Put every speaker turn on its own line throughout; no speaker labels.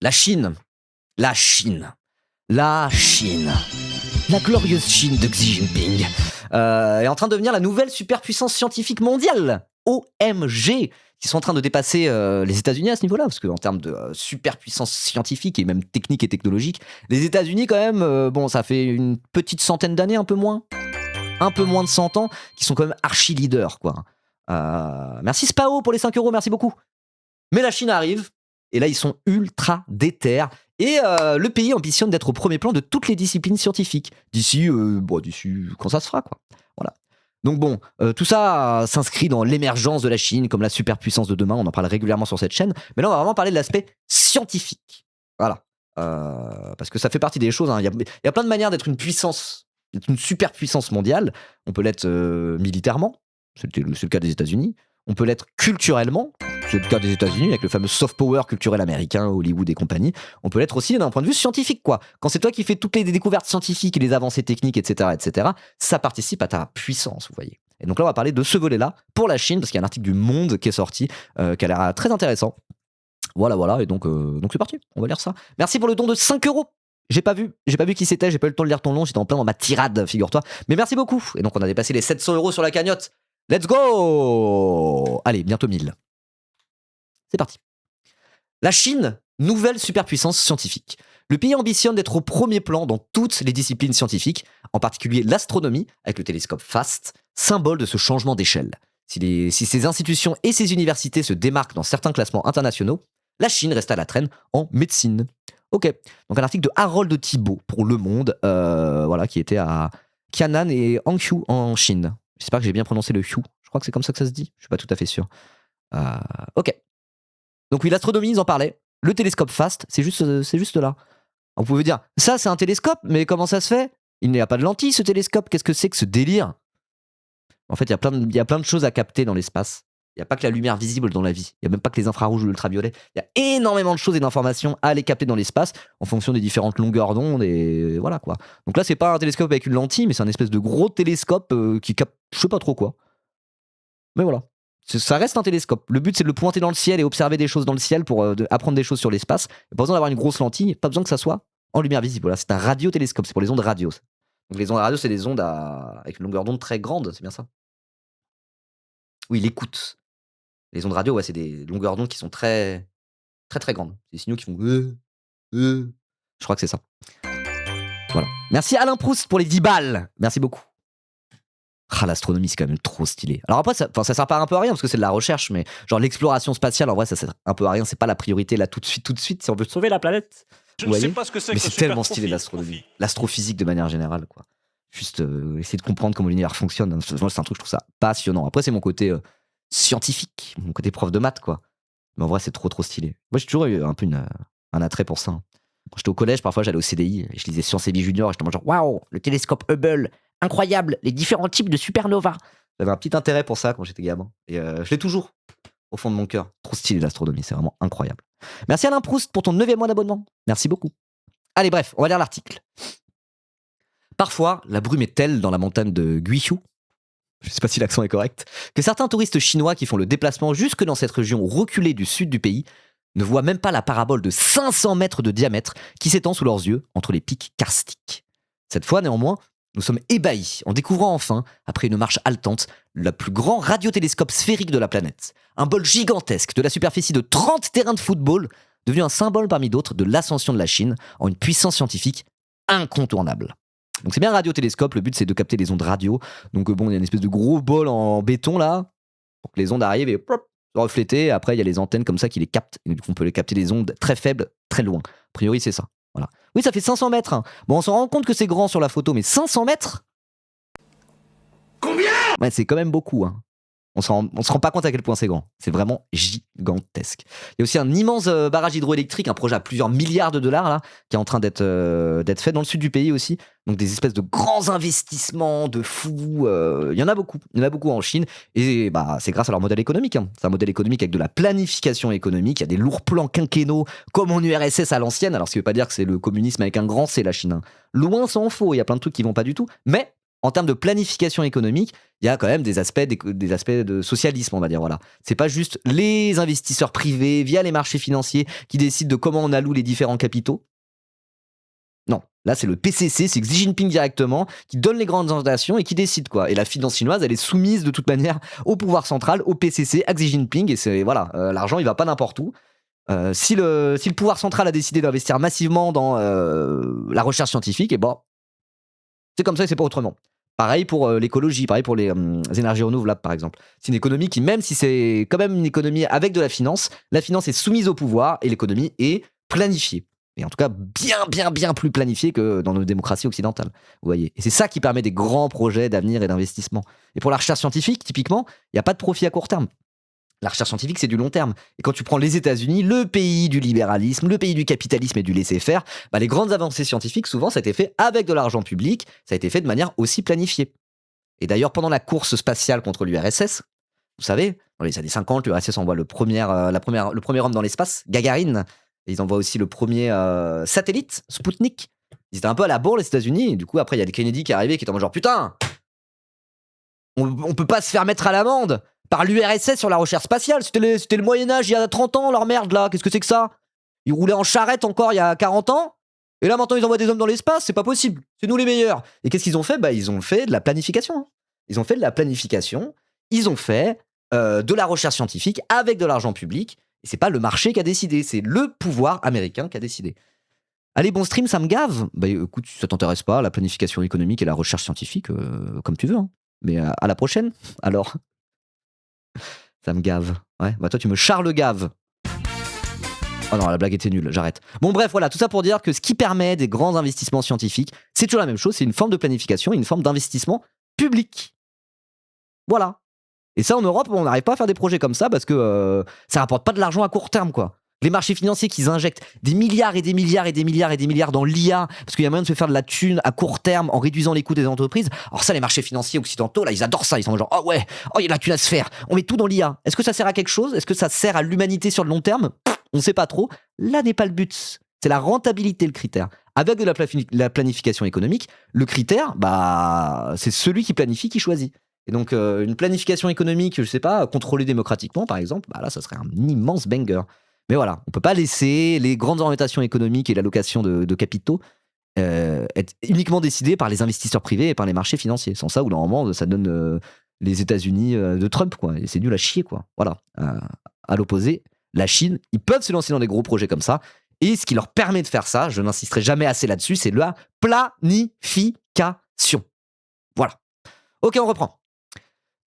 La Chine. La Chine. La Chine. La glorieuse Chine de Xi Jinping est en train de devenir la nouvelle superpuissance scientifique mondiale. OMG, qui sont en train de dépasser les États-Unis à ce niveau-là, parce qu'en termes de superpuissance scientifique et même technique et technologique, les États-Unis quand même, bon, ça fait une petite centaine d'années, un peu moins de 100 ans, qui sont quand même archi-leaders, quoi. Merci Spao pour les 5 €, merci beaucoup. Mais la Chine arrive, et là ils sont ultra déter, et le pays ambitionne d'être au premier plan de toutes les disciplines scientifiques, d'ici quand ça se fera, quoi. Voilà. Donc bon, tout ça s'inscrit dans l'émergence de la Chine comme la superpuissance de demain, on en parle régulièrement sur cette chaîne, mais là on va vraiment parler de l'aspect scientifique. Voilà. Parce que ça fait partie des choses, hein. Il y a plein de manières d'être une puissance, d'être une superpuissance mondiale. On peut l'être militairement, c'est le cas des États-Unis. On peut l'être culturellement, c'est le cas des États-Unis avec le fameux soft power culturel américain, Hollywood et compagnie. On peut l'être aussi d'un point de vue scientifique, quoi. Quand c'est toi qui fais toutes les découvertes scientifiques et les avancées techniques, etc., ça participe à ta puissance, vous voyez. Et donc là, on va parler de ce volet-là pour la Chine, parce qu'il y a un article du Monde qui est sorti, qui a l'air très intéressant. Voilà, et donc c'est parti, on va lire ça. Merci pour le don de 5 €. J'ai pas vu qui c'était, j'ai pas eu le temps de lire ton nom, j'étais en plein dans ma tirade, figure-toi. Mais merci beaucoup. Et donc on a dépassé les 700 € sur la cagnotte. Let's go! Allez, bientôt 1000. C'est parti. La Chine, nouvelle superpuissance scientifique. Le pays ambitionne d'être au premier plan dans toutes les disciplines scientifiques, en particulier l'astronomie, avec le télescope FAST, symbole de ce changement d'échelle. Si ces institutions et ces universités se démarquent dans certains classements internationaux, la Chine reste à la traîne en médecine. Ok, donc un article de Harold Thibault pour Le Monde, qui était à Qianan et Hangzhou en Chine. J'espère que j'ai bien prononcé le Hu. Je crois que c'est comme ça que ça se dit. Je suis pas tout à fait sûr. Ok. Donc oui, l'astronomie, ils en parlaient. Le télescope FAST, c'est juste là. Vous pouvez dire, ça c'est un télescope, mais comment ça se fait? Il n'y a pas de lentilles ce télescope. Qu'est-ce que c'est que ce délire? En fait, il y a plein de choses à capter dans l'espace. Il n'y a pas que la lumière visible dans la vie. Il n'y a même pas que les infrarouges ou l'ultraviolet. Il y a énormément de choses et d'informations à aller capter dans l'espace en fonction des différentes longueurs d'onde et voilà quoi. Donc là, c'est pas un télescope avec une lentille, mais c'est un espèce de gros télescope qui capte je sais pas trop quoi. Mais voilà. Ça reste un télescope. Le but, c'est de le pointer dans le ciel et observer des choses dans le ciel pour apprendre des choses sur l'espace. Il n'y a pas besoin d'avoir une grosse lentille, pas besoin que ça soit en lumière visible. Voilà, c'est un radiotélescope, c'est pour les ondes radio. Donc les ondes radio, c'est des ondes avec une longueur d'onde très grande, c'est bien ça? Oui, l'écoute. Les ondes radio, ouais, c'est des longueurs d'onde qui sont très, très, très grandes. Des signaux qui font Je crois que c'est ça. Voilà. Merci Alain Proust pour les 10 balles. Merci beaucoup. L'astronomie, c'est quand même trop stylé. Alors après, ça sert pas un peu à rien parce que c'est de la recherche, mais genre l'exploration spatiale, en vrai, ça sert un peu à rien. C'est pas la priorité là tout de suite si on veut sauver la planète.
Je ne sais pas ce que c'est
mais
que
c'est tellement stylé l'astronomie. L'astrophysique de manière générale, quoi. Juste essayer de comprendre comment l'univers fonctionne. Moi, c'est un truc, je trouve ça passionnant. Après, c'est mon côté scientifique, mon côté prof de maths, quoi. Mais en vrai, c'est trop stylé. Moi, j'ai toujours eu un peu un attrait pour ça. Quand j'étais au collège, parfois, j'allais au CDI et je lisais Sciences et Vie Junior et j'étais en mode genre, waouh, le télescope Hubble, incroyable, les différents types de supernova. J'avais un petit intérêt pour ça quand j'étais gamin. Et je l'ai toujours, au fond de mon cœur. Trop stylé l'astronomie, c'est vraiment incroyable. Merci Alain Proust pour ton 9e mois d'abonnement. Merci beaucoup. Allez, bref, on va lire l'article. Parfois, la brume est telle dans la montagne de Guizhou, je ne sais pas si l'accent est correct, que certains touristes chinois qui font le déplacement jusque dans cette région reculée du sud du pays ne voient même pas la parabole de 500 mètres de diamètre qui s'étend sous leurs yeux entre les pics karstiques. Cette fois, néanmoins, nous sommes ébahis en découvrant enfin, après une marche haletante, le plus grand radiotélescope sphérique de la planète. Un bol gigantesque de la superficie de 30 terrains de football, devenu un symbole parmi d'autres de l'ascension de la Chine en une puissance scientifique incontournable. Donc c'est bien un radiotélescope, le but c'est de capter les ondes radio. Donc il y a une espèce de gros bol en béton là, pour que les ondes arrivent et se refléter. Après il y a les antennes comme ça qui les captent. Et on peut les capter des ondes très faibles, très loin. A priori c'est ça. Voilà. Oui, ça fait 500 mètres. Hein. Bon, on s'en rend compte que c'est grand sur la photo, mais 500 mètres?
Combien?
Ouais, c'est quand même beaucoup. Hein. On se rend pas compte à quel point c'est grand. C'est vraiment gigantesque. Il y a aussi un immense barrage hydroélectrique, un projet à plusieurs milliards de dollars là, qui est en train d'être fait dans le sud du pays aussi. Donc des espèces de grands investissements de fous. Il y en a beaucoup. Il y en a beaucoup en Chine. Et c'est grâce à leur modèle économique. Hein. C'est un modèle économique avec de la planification économique. Il y a des lourds plans quinquennaux comme en URSS à l'ancienne. Alors ce qui veut pas dire que c'est le communisme avec un grand C, la Chine. Hein. Loin s'en faut. Il y a plein de trucs qui vont pas du tout. Mais En termes de planification économique, il y a quand même des aspects de socialisme, on va dire. Voilà. C'est pas juste les investisseurs privés via les marchés financiers qui décident de comment on alloue les différents capitaux. Non, là c'est le PCC, c'est Xi Jinping directement qui donne les grandes orientations et qui décide quoi. Et la finance chinoise, elle est soumise de toute manière au pouvoir central, au PCC, à Xi Jinping. Et c'est voilà, l'argent il va pas n'importe où. Si le pouvoir central a décidé d'investir massivement dans la recherche scientifique, et bon, c'est comme ça et c'est pas autrement. Pareil pour l'écologie, pareil pour les énergies renouvelables par exemple. C'est une économie qui, même si c'est quand même une économie avec de la finance est soumise au pouvoir et l'économie est planifiée. Et en tout cas, bien plus planifiée que dans nos démocraties occidentales. Vous voyez. Et c'est ça qui permet des grands projets d'avenir et d'investissement. Et pour la recherche scientifique, typiquement, il n'y a pas de profit à court terme. La recherche scientifique, c'est du long terme. Et quand tu prends les États-Unis, le pays du libéralisme, le pays du capitalisme et du laisser-faire, bah les grandes avancées scientifiques, souvent, ça a été fait avec de l'argent public, ça a été fait de manière aussi planifiée. Et d'ailleurs, pendant la course spatiale contre l'URSS, vous savez, dans les années 50, l'URSS envoie le premier homme dans l'espace, Gagarine. Et ils envoient aussi le premier satellite, Spoutnik. Ils étaient un peu à la bourre, les États-Unis. Et du coup, après, il y a des Kennedy qui arrivaient qui étaient en mode genre, putain, on peut pas se faire mettre à l'amende par l'URSS sur la recherche spatiale. C'était le Moyen-Âge il y a 30 ans, leur merde là. Qu'est-ce que c'est que ça? Ils roulaient en charrette encore il y a 40 ans. Et là maintenant ils envoient des hommes dans l'espace, c'est pas possible. C'est nous les meilleurs. Et qu'est-ce qu'ils ont fait? Bah ils ont fait de la planification. Ils ont fait de la planification. Ils ont fait de la recherche scientifique avec de l'argent public. Et c'est pas le marché qui a décidé, c'est le pouvoir américain qui a décidé. Allez, bon stream, ça me gave. Bah écoute, si ça t'intéresse pas, la planification économique et la recherche scientifique, comme tu veux. Hein. Mais à la prochaine, alors. Ça me gave. Ouais, bah toi tu me charles gave. Oh non, la blague était nulle, j'arrête. Bon bref, voilà, tout ça pour dire que ce qui permet des grands investissements scientifiques, c'est toujours la même chose, c'est une forme de planification, une forme d'investissement public. Voilà. Et ça en Europe, on n'arrive pas à faire des projets comme ça parce que ça rapporte pas de l'argent à court terme, quoi. Les marchés financiers qui injectent des milliards et des milliards et des milliards et des milliards dans l'IA parce qu'il y a moyen de se faire de la thune à court terme en réduisant les coûts des entreprises. Alors ça, les marchés financiers occidentaux, là, ils adorent ça. Ils sont genre, oh ouais, oh il y a de la thune à se faire. On met tout dans l'IA. Est-ce que ça sert à quelque chose? Est-ce que ça sert à l'humanité sur le long terme? On ne sait pas trop. Là n'est pas le but. C'est la rentabilité le critère. Avec de la planification économique, le critère, bah, c'est celui qui planifie qui choisit. Et donc, une planification économique, je sais pas, contrôlée démocratiquement, par exemple, bah là, ça serait un immense banger. Mais voilà, on peut pas laisser les grandes orientations économiques et l'allocation de capitaux être uniquement décidées par les investisseurs privés et par les marchés financiers. Sans ça, ou normalement, ça donne les États-Unis de Trump, quoi. Et c'est nul à chier, quoi. Voilà. À l'opposé, la Chine, ils peuvent se lancer dans des gros projets comme ça. Et ce qui leur permet de faire ça, je n'insisterai jamais assez là-dessus, c'est la planification. Voilà. Ok, on reprend.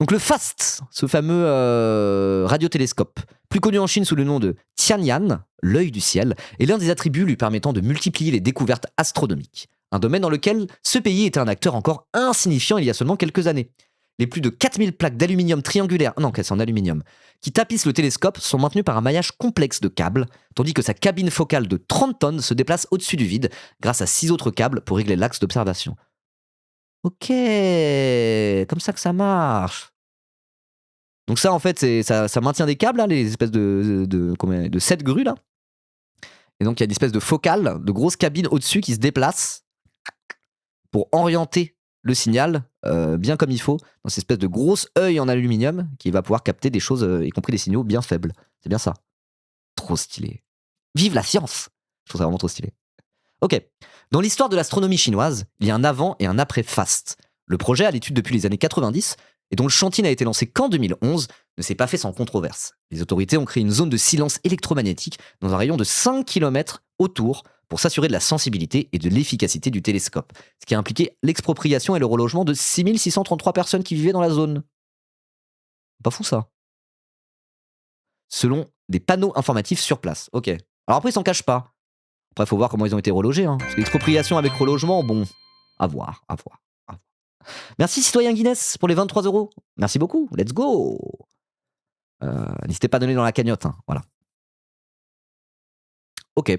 Donc le FAST, ce fameux radiotélescope, plus connu en Chine sous le nom de Tianyan, l'œil du ciel, est l'un des attributs lui permettant de multiplier les découvertes astronomiques. Un domaine dans lequel ce pays était un acteur encore insignifiant il y a seulement quelques années. Les plus de 4000 plaques d'aluminium triangulaires, non, c'est en aluminium, qui tapissent le télescope sont maintenues par un maillage complexe de câbles, tandis que sa cabine focale de 30 tonnes se déplace au-dessus du vide grâce à 6 autres câbles pour régler l'axe d'observation. Ok, comme ça que ça marche. Donc ça, en fait, ça maintient des câbles, là, les espèces de 7 grues, là. Et donc, il y a une espèce de focale, de grosses cabines au-dessus qui se déplacent pour orienter le signal bien comme il faut dans cette espèce de grosse œil en aluminium qui va pouvoir capter des choses, y compris des signaux bien faibles. C'est bien ça. Trop stylé. Vive la science! Je trouve ça vraiment trop stylé. Ok. Dans l'histoire de l'astronomie chinoise, il y a un avant et un après FAST. Le projet, à l'étude depuis les années 90, et dont le chantier n'a été lancé qu'en 2011, ne s'est pas fait sans controverse. Les autorités ont créé une zone de silence électromagnétique dans un rayon de 5 km autour pour s'assurer de la sensibilité et de l'efficacité du télescope, ce qui a impliqué l'expropriation et le relogement de 6633 personnes qui vivaient dans la zone. Pas fou ça. Selon des panneaux informatifs sur place. Ok. Alors après, ils s'en cachent pas. Après, il faut voir comment ils ont été relogés. Hein. Parce que l'expropriation avec relogement, bon, à voir. Merci citoyen Guinness pour les 23 €. Merci beaucoup, let's go. N'hésitez pas à donner dans la cagnotte, hein. Voilà. Ok.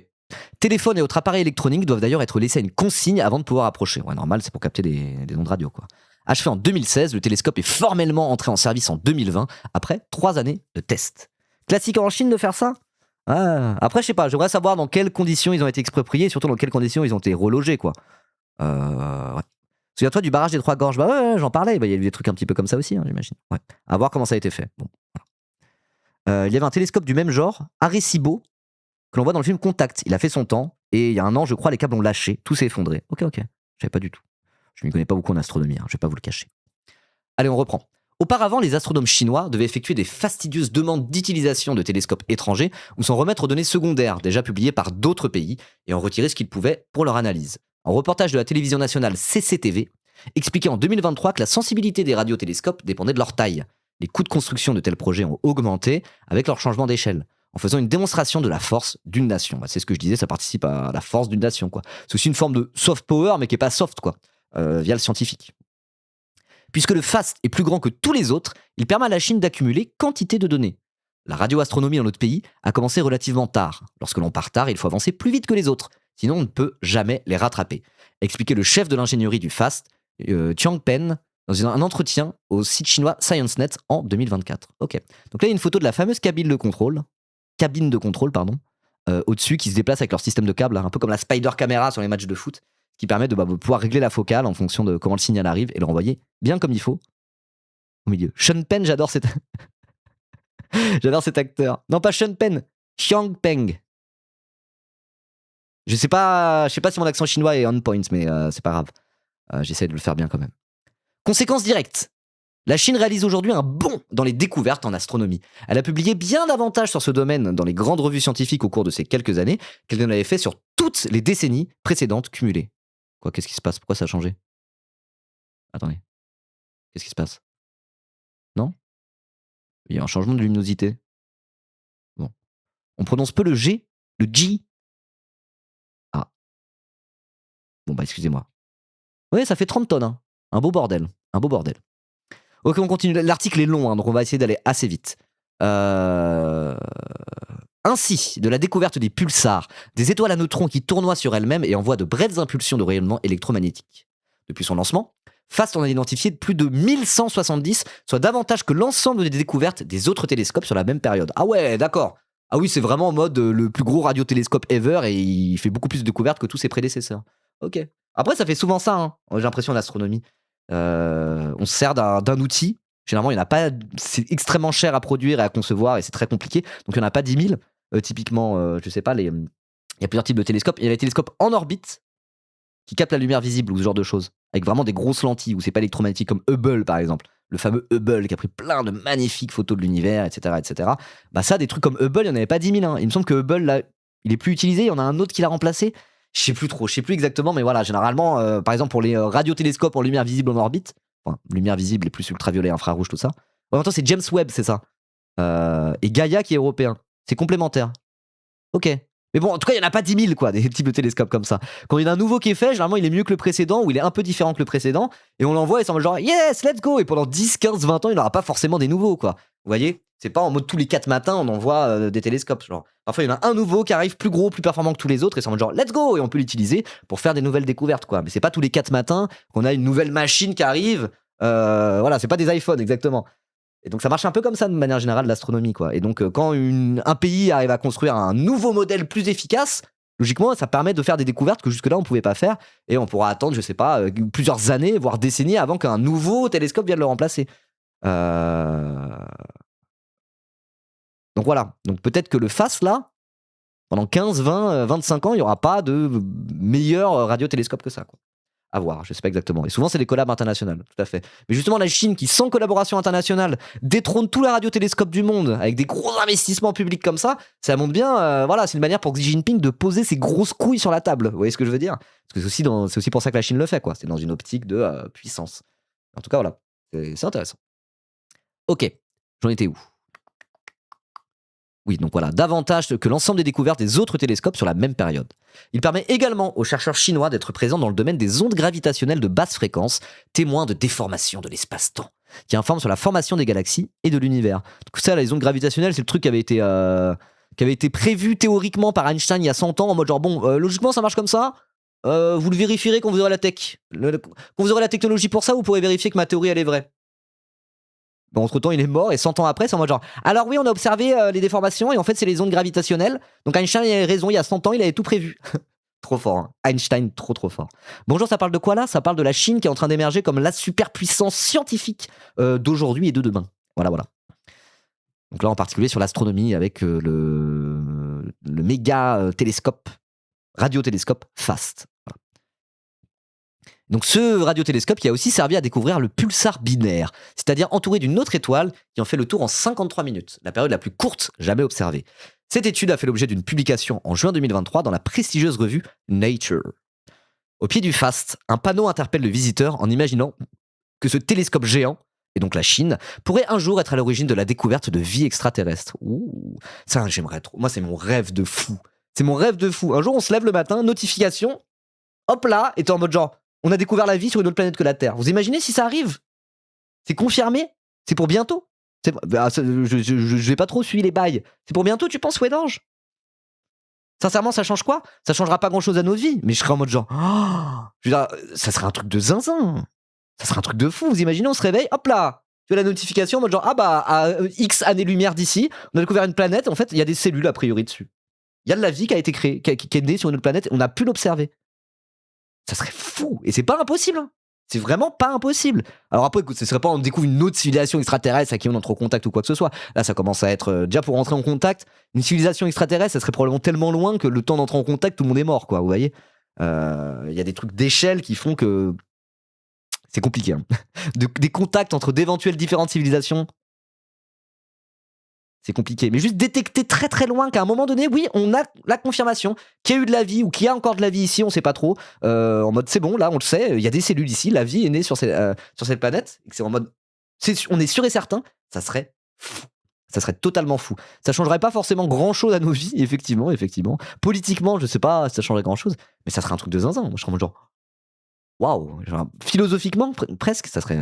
Téléphones et autres appareils électroniques doivent d'ailleurs être laissés à une consigne avant de pouvoir approcher. Ouais, normal, c'est pour capter des ondes radio, quoi. Achevé en 2016, le télescope est formellement entré en service en 2020, après 3 années de tests. Classique en Chine de faire ça. Après, je sais pas, j'aimerais savoir dans quelles conditions ils ont été expropriés et surtout dans quelles conditions ils ont été relogés, quoi. Ouais. Souviens-toi du barrage des Trois Gorges? Bah ouais, j'en parlais. Bah, il y a eu des trucs un petit peu comme ça aussi, hein, j'imagine. Ouais. À voir comment ça a été fait. Bon, voilà. Il y avait un télescope du même genre, Arecibo, que l'on voit dans le film Contact. Il a fait son temps, et il y a un an, je crois, les câbles ont lâché, tout s'est effondré. Ok, je savais pas du tout. Je m'y connais pas beaucoup en astronomie, hein, je vais pas vous le cacher. Allez, on reprend. Auparavant, les astronomes chinois devaient effectuer des fastidieuses demandes d'utilisation de télescopes étrangers ou s'en remettre aux données secondaires déjà publiées par d'autres pays et en retirer ce qu'ils pouvaient pour leur analyse. Un reportage de la télévision nationale CCTV expliquait en 2023 que la sensibilité des radiotélescopes dépendait de leur taille. Les coûts de construction de tels projets ont augmenté avec leur changement d'échelle, en faisant une démonstration de la force d'une nation. Bah, c'est ce que je disais, ça participe à la force d'une nation, quoi. C'est aussi une forme de soft power, mais qui n'est pas soft, quoi, via le scientifique. Puisque le FAST est plus grand que tous les autres, il permet à la Chine d'accumuler quantité de données. La radioastronomie dans notre pays a commencé relativement tard. Lorsque l'on part tard, il faut avancer plus vite que les autres, sinon on ne peut jamais les rattraper. Expliquait le chef de l'ingénierie du FAST, Tiang Pen, dans un entretien au site chinois ScienceNet en 2024. Ok. Donc là, il y a une photo de la fameuse cabine de contrôle, au-dessus, qui se déplace avec leur système de câbles, un peu comme la Spider Camera sur les matchs de foot, qui permet de pouvoir régler la focale en fonction de comment le signal arrive et le renvoyer bien comme il faut au milieu. Sean Penn, j'adore cet j'adore cet acteur. Non, pas Sean Penn, Xiang Peng. Je sais pas si mon accent chinois est on point, mais c'est pas grave. J'essaie de le faire bien quand même. Conséquence directe. La Chine réalise aujourd'hui un bond dans les découvertes en astronomie. Elle a publié bien davantage sur ce domaine dans les grandes revues scientifiques au cours de ces quelques années qu'elle n'en avait fait sur toutes les décennies précédentes cumulées. Quoi, qu'est-ce qui se passe? Pourquoi ça a changé? Attendez. Qu'est-ce qui se passe? Non? Il y a un changement de luminosité. Bon. On prononce peu le G, le G. Ah. Bon, bah, excusez-moi. Oui, ça fait 30 tonnes, hein. Un beau bordel. Ok, on continue. L'article est long, hein, donc on va essayer d'aller assez vite. Ainsi, de la découverte des pulsars, des étoiles à neutrons qui tournoient sur elles-mêmes et envoient de brèves impulsions de rayonnement électromagnétique. Depuis son lancement, FAST en a identifié plus de 1170, soit davantage que l'ensemble des découvertes des autres télescopes sur la même période. Ah ouais, d'accord. Ah oui, c'est vraiment en mode le plus gros radiotélescope ever et il fait beaucoup plus de découvertes que tous ses prédécesseurs. Ok. Après, ça fait souvent ça, hein, j'ai l'impression, l'astronomie. On se sert d'un outil. Généralement, il n'y en a pas. C'est extrêmement cher à produire et à concevoir et c'est très compliqué. Donc, il n'y en a pas 10 000. Typiquement, je sais pas, il y a plusieurs types de télescopes. Il y a les télescopes en orbite qui captent la lumière visible ou ce genre de choses, avec vraiment des grosses lentilles où c'est pas électromagnétique, comme Hubble par exemple. Le fameux Hubble qui a pris plein de magnifiques photos de l'univers, etc., etc. Bah ça, des trucs comme Hubble, il n'y en avait pas 10 000. Hein. Il me semble que Hubble, là, il est plus utilisé. Il y en a un autre qui l'a remplacé. Je sais plus exactement, mais voilà, généralement, par exemple pour les radiotélescopes en lumière visible en orbite, enfin, lumière visible et plus ultraviolet, infrarouge, tout ça. En même temps, c'est James Webb, c'est ça. Et Gaia qui est européen. C'est complémentaire. Ok. Mais bon, en tout cas, il n'y en a pas 10 000, quoi, des types de télescopes comme ça. Quand il y en a un nouveau qui est fait, généralement, il est mieux que le précédent ou il est un peu différent que le précédent. Et on l'envoie et c'est en mode genre, yes, let's go. Et pendant 10, 15, 20 ans, il n'y aura pas forcément des nouveaux, quoi. Vous voyez? C'est pas en mode tous les 4 matins, on envoie des télescopes. Genre. Parfois, il y en a un nouveau qui arrive plus gros, plus performant que tous les autres. Et c'est en mode genre, let's go. Et on peut l'utiliser pour faire des nouvelles découvertes, quoi. Mais c'est pas tous les 4 matins qu'on a une nouvelle machine qui arrive. Voilà, c'est pas des iPhones, exactement. Et donc ça marche un peu comme ça de manière générale l'astronomie, quoi. Et donc quand un pays arrive à construire un nouveau modèle plus efficace, logiquement ça permet de faire des découvertes que jusque-là on pouvait pas faire et on pourra attendre, je sais pas, plusieurs années voire décennies avant qu'un nouveau télescope vienne le remplacer. Donc voilà. Donc peut-être que le FAST là, pendant 15, 20, 25 ans, il y aura pas de meilleur radiotélescope que ça, quoi. À voir, je sais pas exactement. Et souvent, c'est des collabs internationales, tout à fait. Mais justement, la Chine, qui sans collaboration internationale détrône tous les radiotélescopes du monde avec des gros investissements publics comme ça montre bien. Voilà, c'est une manière pour Xi Jinping de poser ses grosses couilles sur la table. Vous voyez ce que je veux dire? Parce que c'est aussi pour ça que la Chine le fait, quoi. C'est dans une optique de puissance. En tout cas, voilà, c'est intéressant. Ok, j'en étais où? Oui, donc voilà, davantage que l'ensemble des découvertes des autres télescopes sur la même période. Il permet également aux chercheurs chinois d'être présents dans le domaine des ondes gravitationnelles de basse fréquence, témoins de déformation de l'espace-temps, qui informent sur la formation des galaxies et de l'univers. Donc ça, les ondes gravitationnelles, c'est le truc qui avait été prévu théoriquement par Einstein il y a 100 ans, en mode genre, bon, logiquement ça marche comme ça, vous le vérifierez quand vous aurez la tech. Quand vous aurez la technologie pour ça, vous pourrez vérifier que ma théorie, elle est vraie. Bon, entre-temps, il est mort et 100 ans après, c'est en mode genre. Alors oui, on a observé les déformations et en fait, c'est les ondes gravitationnelles. Donc Einstein il avait raison, il y a 100 ans, il avait tout prévu. Trop fort, hein. Einstein, trop fort. Bonjour, ça parle de quoi là? Ça parle de la Chine qui est en train d'émerger comme la superpuissance scientifique d'aujourd'hui et de demain. Voilà. Donc là, en particulier sur l'astronomie avec le méga télescope, radiotélescope FAST. Voilà. Donc ce radiotélescope qui a aussi servi à découvrir le pulsar binaire, c'est-à-dire entouré d'une autre étoile qui en fait le tour en 53 minutes, la période la plus courte jamais observée. Cette étude a fait l'objet d'une publication en juin 2023 dans la prestigieuse revue Nature. Au pied du FAST, un panneau interpelle le visiteur en imaginant que ce télescope géant, et donc la Chine, pourrait un jour être à l'origine de la découverte de vie extraterrestre. Ouh, ça j'aimerais trop. Moi c'est mon rêve de fou. C'est mon rêve de fou. Un jour on se lève le matin, notification, hop là, et t'es en mode genre, on a découvert la vie sur une autre planète que la Terre. Vous imaginez si ça arrive? C'est confirmé? C'est pour bientôt? Je vais pas trop suivre les bails. C'est pour bientôt, tu penses, Wedange? Sincèrement, ça change quoi? Ça changera pas grand chose à nos vies, mais je serais en mode genre, oh, je veux dire, ça serait un truc de zinzin. Ça serait un truc de fou. Vous imaginez, on se réveille, hop là, tu as la notification en mode genre, ah bah, à X années-lumière d'ici, on a découvert une planète, en fait, il y a des cellules a priori dessus. Il y a de la vie qui a été créée, qui est née sur une autre planète, on a pu l'observer. Ça serait fou. Et c'est pas impossible, hein. C'est vraiment pas impossible. Alors après, écoute, ce serait pas on découvre une autre civilisation extraterrestre à qui on entre en contact ou quoi que ce soit. Là, ça commence à être déjà pour rentrer en contact, une civilisation extraterrestre, ça serait probablement tellement loin que le temps d'entrer en contact, tout le monde est mort, quoi. Vous voyez, il y a des trucs d'échelle qui font que c'est compliqué. Hein. Des contacts entre d'éventuelles différentes civilisations, c'est compliqué. Mais juste détecter très loin qu'à un moment donné, oui, on a la confirmation qu'il y a eu de la vie ou qu'il y a encore de la vie ici, on sait pas trop. En mode, c'est bon, là, on le sait, il y a des cellules ici, la vie est née sur cette planète. Et que c'est en mode, on est sûr et certain, ça serait fou. Ça serait totalement fou. Ça changerait pas forcément grand chose à nos vies, effectivement. Politiquement, je sais pas si ça changerait grand chose, mais ça serait un truc de zinzin. Moi, je serais en mode genre, waouh, philosophiquement presque, ça serait,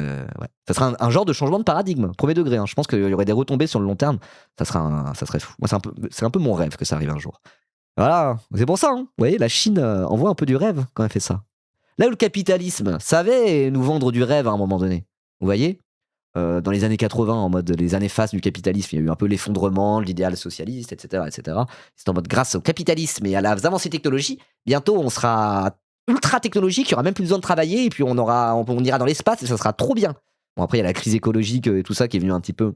ça serait un genre de changement de paradigme, premier degré. Hein. Je pense qu'il y aurait des retombées sur le long terme. Ça serait fou. Moi, c'est un peu mon rêve que ça arrive un jour. Voilà, c'est pour ça. Hein. Vous voyez, la Chine envoie un peu du rêve quand elle fait ça. Là où le capitalisme savait nous vendre du rêve à un moment donné. Vous voyez, dans les années 80, en mode les années phases du capitalisme, il y a eu un peu l'effondrement de l'idéal socialiste, etc. C'est en mode grâce au capitalisme et à la avancées technologiques, bientôt on sera ultra technologique, il n'y aura même plus besoin de travailler et puis on ira dans l'espace et ça sera trop bien. Bon, après, il y a la crise écologique et tout ça qui est venu un petit peu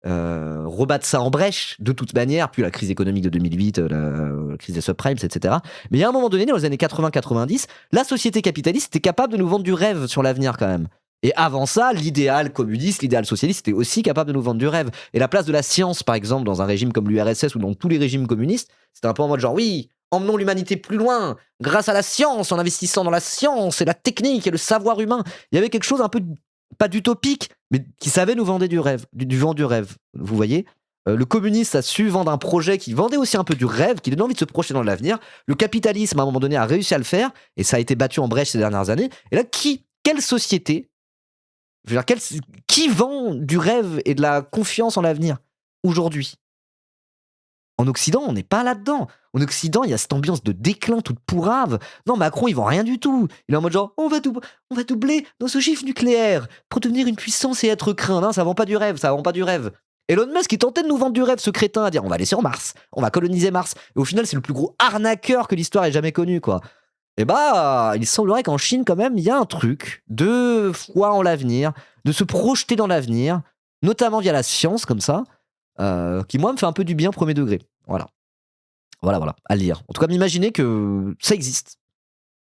rebattre ça en brèche de toute manière, puis la crise économique de 2008, la crise des subprimes, etc. Mais il y a un moment donné, dans les années 80-90, la société capitaliste était capable de nous vendre du rêve sur l'avenir quand même. Et avant ça, l'idéal communiste, l'idéal socialiste était aussi capable de nous vendre du rêve. Et la place de la science, par exemple, dans un régime comme l'URSS ou dans tous les régimes communistes, c'était un peu en mode genre, oui, emmenons l'humanité plus loin, grâce à la science, en investissant dans la science et la technique et le savoir humain. Il y avait quelque chose un peu, pas d'utopique, mais qui savait nous vendre du rêve, du vent du rêve. Vous voyez, le communiste a su vendre un projet qui vendait aussi un peu du rêve, qui donnait envie de se projeter dans l'avenir. Le capitalisme, à un moment donné, a réussi à le faire, et ça a été battu en brèche ces dernières années. Et là, quelle société, je veux dire, qui vend du rêve et de la confiance en l'avenir aujourd'hui? En Occident, on n'est pas là-dedans. En Occident, il y a cette ambiance de déclin toute pourrave. Non, Macron, il vend rien du tout. Il est en mode genre, on va doubler nos objectifs nucléaires pour devenir une puissance et être craint. Non, ça vend pas du rêve, ça vend pas du rêve. Elon Musk, il tentait de nous vendre du rêve, ce crétin, à dire, on va aller sur Mars, on va coloniser Mars. Et au final, c'est le plus gros arnaqueur que l'histoire ait jamais connu, quoi. Et bah, il semblerait qu'en Chine, quand même, il y a un truc de foi en l'avenir, de se projeter dans l'avenir, notamment via la science, comme ça, qui, moi, me fait un peu du bien premier degré. Voilà, à lire. En tout cas, m'imaginer que ça existe.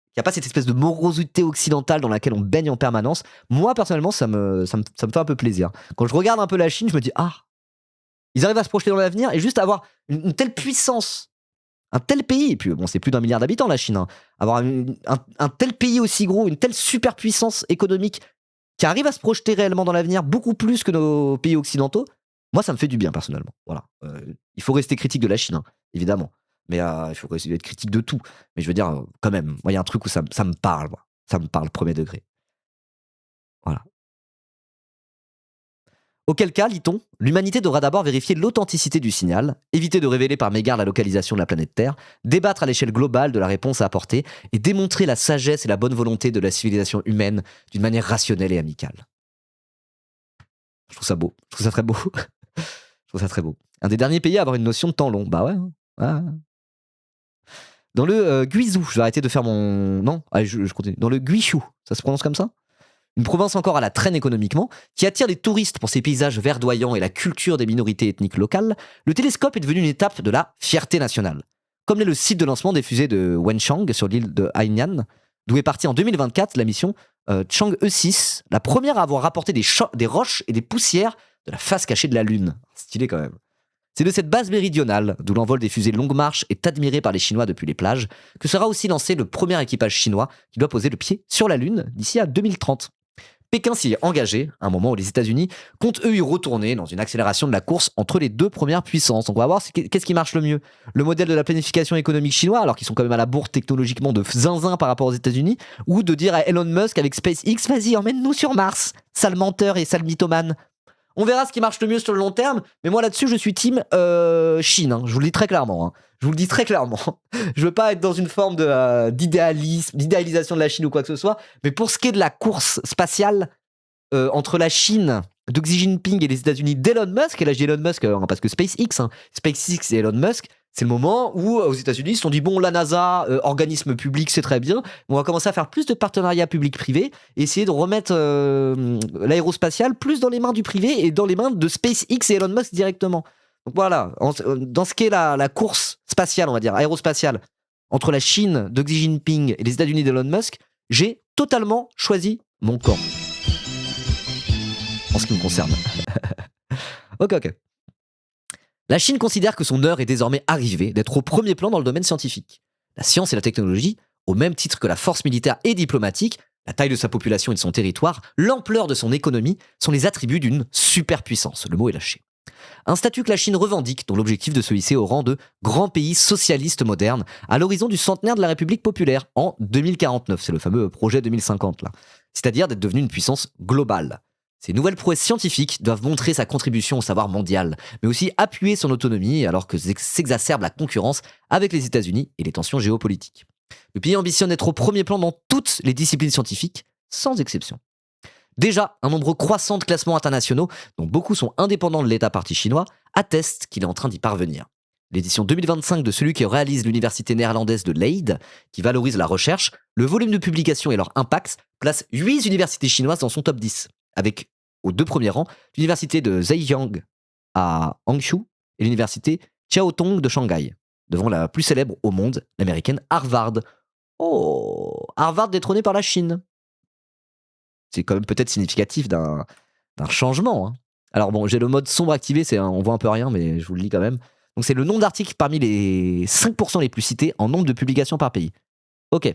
Il n'y a pas cette espèce de morosité occidentale dans laquelle on baigne en permanence. Moi, personnellement, ça me fait un peu plaisir. Quand je regarde un peu la Chine, je me dis, ah, ils arrivent à se projeter dans l'avenir et juste avoir une telle puissance, un tel pays, et puis bon, c'est plus d'1 milliard d'habitants la Chine, hein. Avoir un tel pays aussi gros, une telle superpuissance économique qui arrive à se projeter réellement dans l'avenir, beaucoup plus que nos pays occidentaux, moi, ça me fait du bien, personnellement. Voilà. Il faut rester critique de la Chine, hein, évidemment. Mais il faut essayer d'être critique de tout. Mais je veux dire, quand même, moi, il y a un truc où ça me parle, moi. Ça me parle, premier degré. Voilà. Auquel cas, lit-on, l'humanité devra d'abord vérifier l'authenticité du signal, éviter de révéler par mégarde la localisation de la planète Terre, débattre à l'échelle globale de la réponse à apporter et démontrer la sagesse et la bonne volonté de la civilisation humaine d'une manière rationnelle et amicale. Je trouve ça beau. Je trouve ça très beau. Je trouve ça très beau. Un des derniers pays à avoir une notion de temps long. Bah ouais. Hein. Ouais. Dans le Guizhou, je vais arrêter de faire mon... Non, allez, je continue. Dans le Guizhou, ça se prononce comme ça? Une province encore à la traîne économiquement, qui attire les touristes pour ses paysages verdoyants et la culture des minorités ethniques locales, le télescope est devenu une étape de la fierté nationale. Comme l'est le site de lancement des fusées de Wenchang sur l'île de Hainan, d'où est partie en 2024 la mission Chang'e 6, la première à avoir rapporté des roches et des poussières de la face cachée de la Lune. Stylé quand même. C'est de cette base méridionale, d'où l'envol des fusées Longue Marche est admiré par les Chinois depuis les plages, que sera aussi lancé le premier équipage chinois qui doit poser le pied sur la Lune d'ici à 2030. Pékin s'y est engagé, à un moment où les États-Unis comptent eux y retourner dans une accélération de la course entre les deux premières puissances. Donc on va voir qu'est-ce qui marche le mieux. Le modèle de la planification économique chinois, alors qu'ils sont quand même à la bourre technologiquement de zinzin par rapport aux États-Unis, ou de dire à Elon Musk avec SpaceX, vas-y, emmène-nous sur Mars, sale menteur et sale mythomane. On verra ce qui marche le mieux sur le long terme, mais moi là-dessus je suis team Chine, hein. Je vous le dis très clairement. Hein. Je vous le dis très clairement. Je veux pas être dans une forme d'idéalisation de la Chine ou quoi que ce soit, mais pour ce qui est de la course spatiale entre la Chine de Xi Jinping et les États-Unis d'Elon Musk, et là je dis Elon Musk parce que SpaceX, SpaceX et Elon Musk, c'est le moment où aux États-Unis ils se sont dit bon, la NASA, organisme public, c'est très bien, on va commencer à faire plus de partenariats public-privé, essayer de remettre l'aérospatial plus dans les mains du privé et dans les mains de SpaceX et Elon Musk directement. Donc voilà, dans ce qui est la course spatiale, on va dire, aérospatiale, entre la Chine de Xi Jinping et les États-Unis d'Elon Musk, j'ai totalement choisi mon camp. En ce qui me concerne. Ok. La Chine considère que son heure est désormais arrivée d'être au premier plan dans le domaine scientifique. La science et la technologie, au même titre que la force militaire et diplomatique, la taille de sa population et de son territoire, l'ampleur de son économie, sont les attributs d'une superpuissance. Le mot est lâché. Un statut que la Chine revendique, dont l'objectif de se hisser au rang de grand pays socialiste moderne à l'horizon du centenaire de la République populaire en 2049. C'est le fameux projet 2050 là. C'est-à-dire d'être devenu une puissance globale. Ces nouvelles prouesses scientifiques doivent montrer sa contribution au savoir mondial, mais aussi appuyer son autonomie alors que s'exacerbe la concurrence avec les États-Unis et les tensions géopolitiques. Le pays ambitionne d'être au premier plan dans toutes les disciplines scientifiques, sans exception. Déjà, un nombre croissant de classements internationaux, dont beaucoup sont indépendants de l'État parti chinois, attestent qu'il est en train d'y parvenir. L'édition 2025 de celui que réalise l'université néerlandaise de Leiden, qui valorise la recherche, le volume de publications et leur impact, place 8 universités chinoises dans son top 10, avec, aux deux premiers rangs, l'université de Zhejiang à Hangzhou et l'université Chiao-Tong de Shanghai, devant la plus célèbre au monde, l'américaine Harvard. Oh, Harvard détrôné par la Chine. C'est quand même peut-être significatif d'un changement. Hein. Alors bon, j'ai le mode sombre activé, on voit un peu rien, mais je vous le lis quand même. Donc c'est le nombre d'articles parmi les 5% les plus cités en nombre de publications par pays. Ok.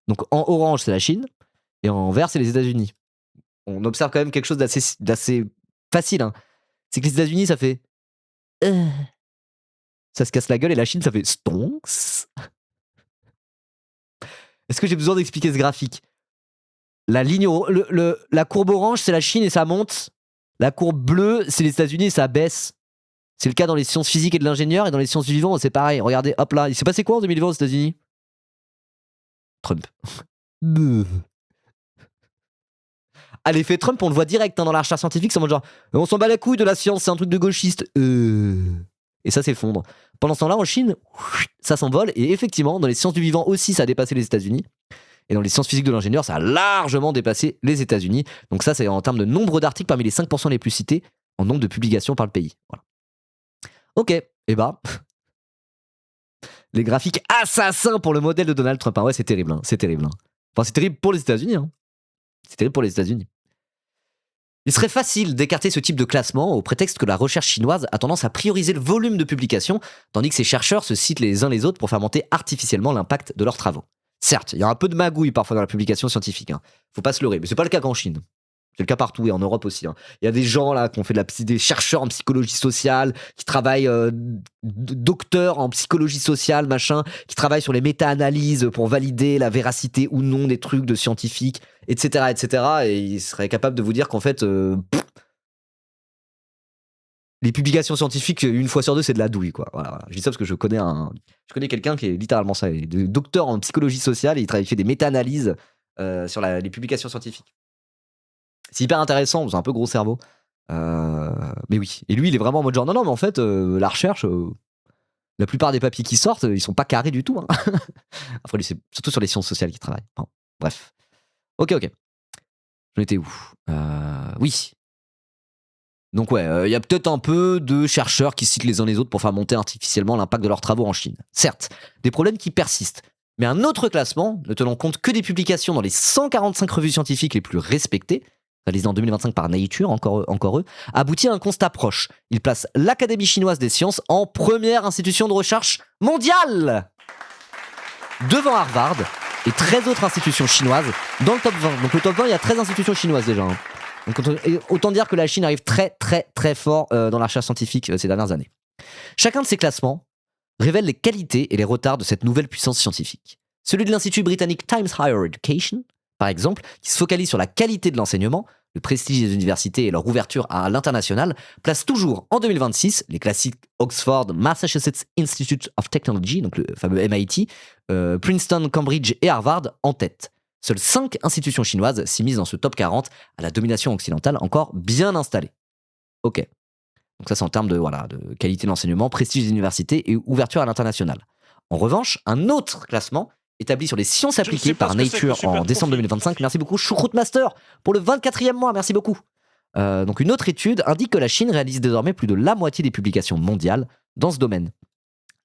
Donc en orange, c'est la Chine, et en vert, c'est les États-Unis. On observe quand même quelque chose d'assez facile. Hein. C'est que les États-Unis, ça fait... ça se casse la gueule, et la Chine, ça fait... Stonks. Est-ce que j'ai besoin d'expliquer ce graphique? La ligne, la courbe orange, c'est la Chine et ça monte. La courbe bleue, c'est les États-Unis et ça baisse. C'est le cas dans les sciences physiques et de l'ingénieur, et dans les sciences du vivant, c'est pareil. Regardez, hop là, il s'est passé quoi en 2020 aux États-Unis? Trump. À l'effet Trump, on le voit direct dans la recherche scientifique, c'est en mode genre, on s'en bat la couille de la science, c'est un truc de gauchiste. Et ça s'effondre. Pendant ce temps-là, en Chine, ça s'envole, et effectivement, dans les sciences du vivant aussi, ça a dépassé les États-Unis. Et dans les sciences physiques de l'ingénieur, ça a largement dépassé les États-Unis. Donc ça, c'est en termes de nombre d'articles parmi les 5% les plus cités, en nombre de publications par le pays. Voilà. Ok, et bah... les graphiques assassins pour le modèle de Donald Trump. Ah ouais, c'est terrible, hein, c'est terrible. Hein. Enfin, c'est terrible pour les États-Unis. Hein. C'est terrible pour les États-Unis. Il serait facile d'écarter ce type de classement au prétexte que la recherche chinoise a tendance à prioriser le volume de publications, tandis que ses chercheurs se citent les uns les autres pour faire monter artificiellement l'impact de leurs travaux. Certes, il y a un peu de magouille parfois dans la publication scientifique, hein. Faut pas se leurrer, mais c'est pas le cas qu'en Chine. C'est le cas partout et en Europe aussi. Hein. Il y a des gens là qui ont fait des chercheurs en psychologie sociale, qui travaillent docteurs en psychologie sociale, machin, qui travaillent sur les méta-analyses pour valider la véracité ou non des trucs de scientifiques, etc., etc. Et ils seraient capables de vous dire qu'en fait, les publications scientifiques, une fois sur deux, c'est de la douille, quoi. Voilà. Je dis ça parce que je connais quelqu'un qui est littéralement ça, docteur en psychologie sociale, et il fait des méta-analyses sur les publications scientifiques. C'est hyper intéressant, c'est un peu gros cerveau. Mais oui. Et lui, il est vraiment en mode genre, non, mais en fait, la recherche, La plupart des papiers qui sortent, ils sont pas carrés du tout. Hein. Après, lui, c'est surtout sur les sciences sociales qu'il travaille. Bon, bref. Ok. J'en étais où Oui. Donc ouais, il y a peut-être un peu de chercheurs qui citent les uns les autres pour faire monter artificiellement l'impact de leurs travaux en Chine. Certes, des problèmes qui persistent. Mais un autre classement, ne tenant compte que des publications dans les 145 revues scientifiques les plus respectées, réalisées en 2025 par Nature, encore eux, aboutit à un constat proche. Il place l'Académie chinoise des sciences en première institution de recherche mondiale, devant Harvard et 13 autres institutions chinoises dans le top 20. Donc le top 20, il y a 13 institutions chinoises déjà. Hein. Donc, autant dire que la Chine arrive très fort dans la recherche scientifique ces dernières années. Chacun de ces classements révèle les qualités et les retards de cette nouvelle puissance scientifique. Celui de l'Institut britannique Times Higher Education, par exemple, qui se focalise sur la qualité de l'enseignement, le prestige des universités et leur ouverture à l'international, place toujours en 2026 les classiques Oxford, Massachusetts Institute of Technology, donc le fameux MIT, Princeton, Cambridge et Harvard en tête. Seules 5 institutions chinoises s'immiscent dans ce top 40 à la domination occidentale encore bien installée. Ok. Donc ça, c'est en termes de qualité de l'enseignement, prestige des universités et ouverture à l'international. En revanche, un autre classement établi sur les sciences appliquées par Nature en décembre 2025, merci beaucoup Choucroute Master pour le 24e mois, merci beaucoup. Donc une autre étude indique que la Chine réalise désormais plus de la moitié des publications mondiales dans ce domaine.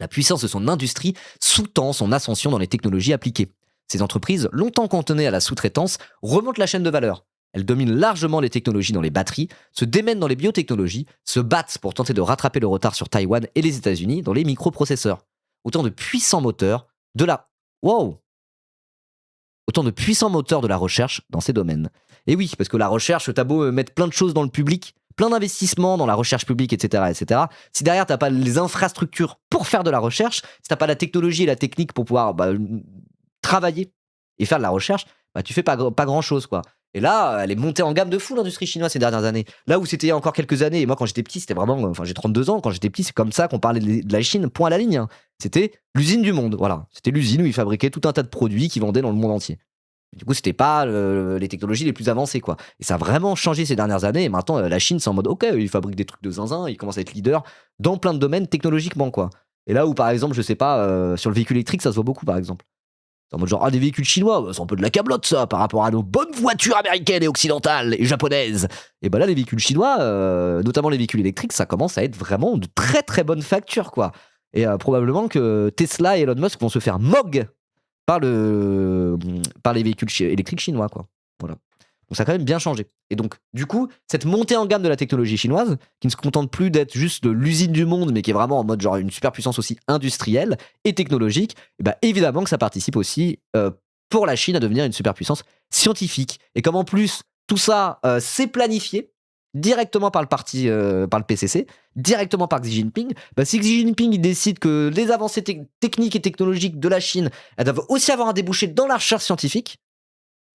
La puissance de son industrie sous-tend son ascension dans les technologies appliquées. Ces entreprises, longtemps cantonnées à la sous-traitance, remontent la chaîne de valeur. Elles dominent largement les technologies dans les batteries, se démènent dans les biotechnologies, se battent pour tenter de rattraper le retard sur Taïwan et les États-Unis dans les microprocesseurs. Autant de puissants moteurs de la... Wow! Autant de puissants moteurs de la recherche dans ces domaines. Et oui, parce que la recherche, t'as beau mettre plein de choses dans le public, plein d'investissements dans la recherche publique, etc. Si derrière, t'as pas les infrastructures pour faire de la recherche, si t'as pas la technologie et la technique pour pouvoir travailler et faire de la recherche, tu fais pas grand-chose, quoi. Et là, elle est montée en gamme de fou, l'industrie chinoise, ces dernières années. Là où c'était il y a encore quelques années, et moi, quand j'étais petit, c'était vraiment... Enfin, j'ai 32 ans, quand j'étais petit, c'est comme ça qu'on parlait de la Chine, point à la ligne. Hein. C'était l'usine du monde, voilà. C'était l'usine où ils fabriquaient tout un tas de produits qu'ils vendaient dans le monde entier. Du coup, c'était pas les technologies les plus avancées, quoi. Et ça a vraiment changé ces dernières années, et maintenant, la Chine, c'est en mode, ok, ils fabriquent des trucs de zinzin, ils commencent à être leaders dans plein de domaines technologiquement, quoi. Et là où, par exemple, je sais pas, sur le véhicule électrique, ça se voit beaucoup, par exemple. C'est en mode genre, des véhicules chinois, c'est un peu de la cablotte ça, par rapport à nos bonnes voitures américaines et occidentales et japonaises. Et là, les véhicules chinois, notamment les véhicules électriques, ça commence à être vraiment de très bonnes factures, quoi. Et probablement que Tesla et Elon Musk vont se faire mog par les véhicules électriques chinois, quoi. Voilà. Donc ça a quand même bien changé. Et donc, du coup, cette montée en gamme de la technologie chinoise, qui ne se contente plus d'être juste de l'usine du monde, mais qui est vraiment en mode genre une superpuissance aussi industrielle et technologique, évidemment que ça participe aussi pour la Chine à devenir une superpuissance scientifique. Et comme en plus, tout ça c'est planifié directement par le PCC, directement par Xi Jinping, si Xi Jinping il décide que les avancées techniques et technologiques de la Chine, elles doivent aussi avoir un débouché dans la recherche scientifique,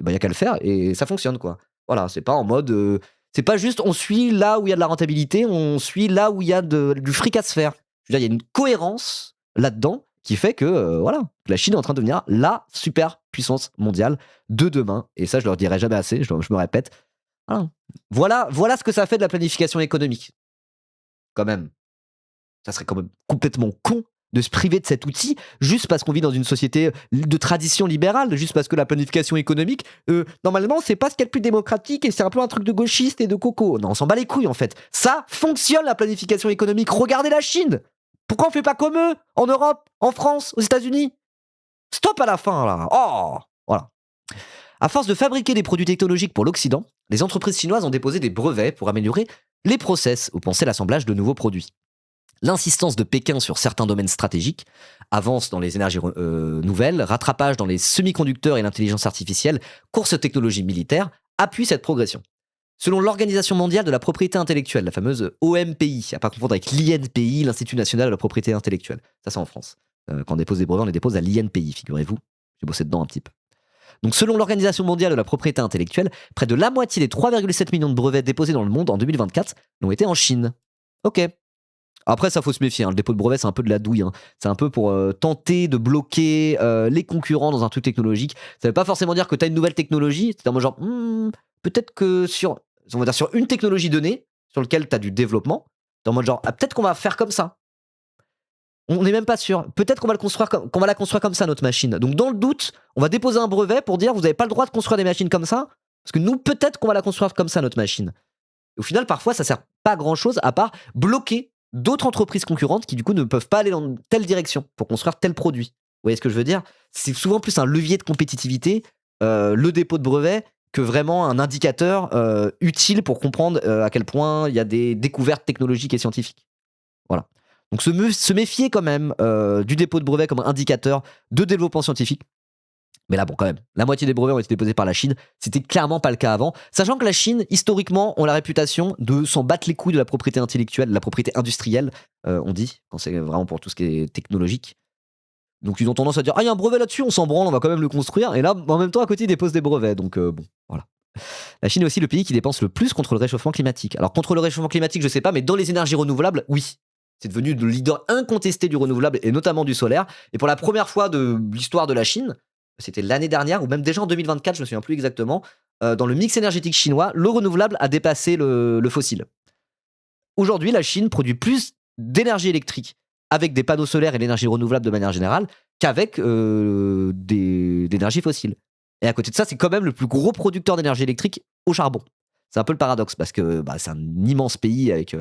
il y a qu'à le faire et ça fonctionne, quoi. Voilà, c'est pas en mode... c'est pas juste on suit là où il y a de la rentabilité, on suit là où il y a du fric à se faire. Je veux dire, il y a une cohérence là-dedans qui fait que la Chine est en train de devenir la super puissance mondiale de demain. Et ça, je le dirai jamais assez, je me répète. Voilà ce que ça fait de la planification économique. Quand même. Ça serait quand même complètement con de se priver de cet outil juste parce qu'on vit dans une société de tradition libérale, juste parce que la planification économique, normalement, c'est pas ce qu'il y a de plus démocratique et c'est un peu un truc de gauchiste et de coco. Non, on s'en bat les couilles en fait. Ça fonctionne la planification économique. Regardez la Chine. Pourquoi on fait pas comme eux en Europe, en France, aux États-Unis? Stop à la fin là. Oh, voilà. À force de fabriquer des produits technologiques pour l'Occident, les entreprises chinoises ont déposé des brevets pour améliorer les process ou penser l'assemblage de nouveaux produits. L'insistance de Pékin sur certains domaines stratégiques, avance dans les énergies nouvelles, rattrapage dans les semi-conducteurs et l'intelligence artificielle, course aux technologies militaires, appuie cette progression. Selon l'Organisation mondiale de la propriété intellectuelle, la fameuse OMPI, à pas confondre avec l'INPI, l'Institut national de la propriété intellectuelle. Ça, c'est en France. Quand on dépose des brevets, on les dépose à l'INPI, figurez-vous. J'ai bossé dedans un petit peu. Donc, selon l'Organisation mondiale de la propriété intellectuelle, près de la moitié des 3,7 millions de brevets déposés dans le monde en 2024 l'ont été en Chine. Ok. Après, ça faut se méfier. Le dépôt de brevet, c'est un peu de la douille. C'est un peu pour tenter de bloquer les concurrents dans un truc technologique. Ça veut pas forcément dire que tu as une nouvelle technologie. C'est en mode genre, peut-être que sur une technologie donnée, sur laquelle tu as du développement, t'es en mode genre, peut-être qu'on va faire comme ça. On n'est même pas sûr. Peut-être qu'on va qu'on va la construire comme ça, notre machine. Donc dans le doute, on va déposer un brevet pour dire vous n'avez pas le droit de construire des machines comme ça, parce que nous, peut-être qu'on va la construire comme ça, notre machine. Au final, parfois, ça sert pas à grand-chose à part bloquer d'autres entreprises concurrentes qui, du coup, ne peuvent pas aller dans telle direction pour construire tel produit. Vous voyez ce que je veux dire? C'est souvent plus un levier de compétitivité, le dépôt de brevet, que vraiment un indicateur utile pour comprendre à quel point il y a des découvertes technologiques et scientifiques. Voilà. Donc se méfier quand même du dépôt de brevet comme indicateur de développement scientifique. Mais là, bon, quand même, la moitié des brevets ont été déposés par la Chine. C'était clairement pas le cas avant. Sachant que la Chine, historiquement, ont la réputation de s'en battre les couilles de la propriété intellectuelle, de la propriété industrielle, on dit, quand c'est vraiment pour tout ce qui est technologique. Donc ils ont tendance à dire, ah, il y a un brevet là-dessus, on s'en branle, on va quand même le construire. Et là, en même temps, à côté, ils déposent des brevets. Donc bon, voilà. La Chine est aussi le pays qui dépense le plus contre le réchauffement climatique. Alors contre le réchauffement climatique, je sais pas, mais dans les énergies renouvelables, oui. C'est devenu le leader incontesté du renouvelable et notamment du solaire. Et pour la première fois de l'histoire de la Chine, c'était l'année dernière ou même déjà en 2024, je me souviens plus exactement, dans le mix énergétique chinois, le renouvelable a dépassé le fossile. Aujourd'hui, la Chine produit plus d'énergie électrique avec des panneaux solaires et l'énergie renouvelable de manière générale qu'avec d'énergie fossile. Et à côté de ça, c'est quand même le plus gros producteur d'énergie électrique au charbon. C'est un peu le paradoxe parce que c'est un immense pays avec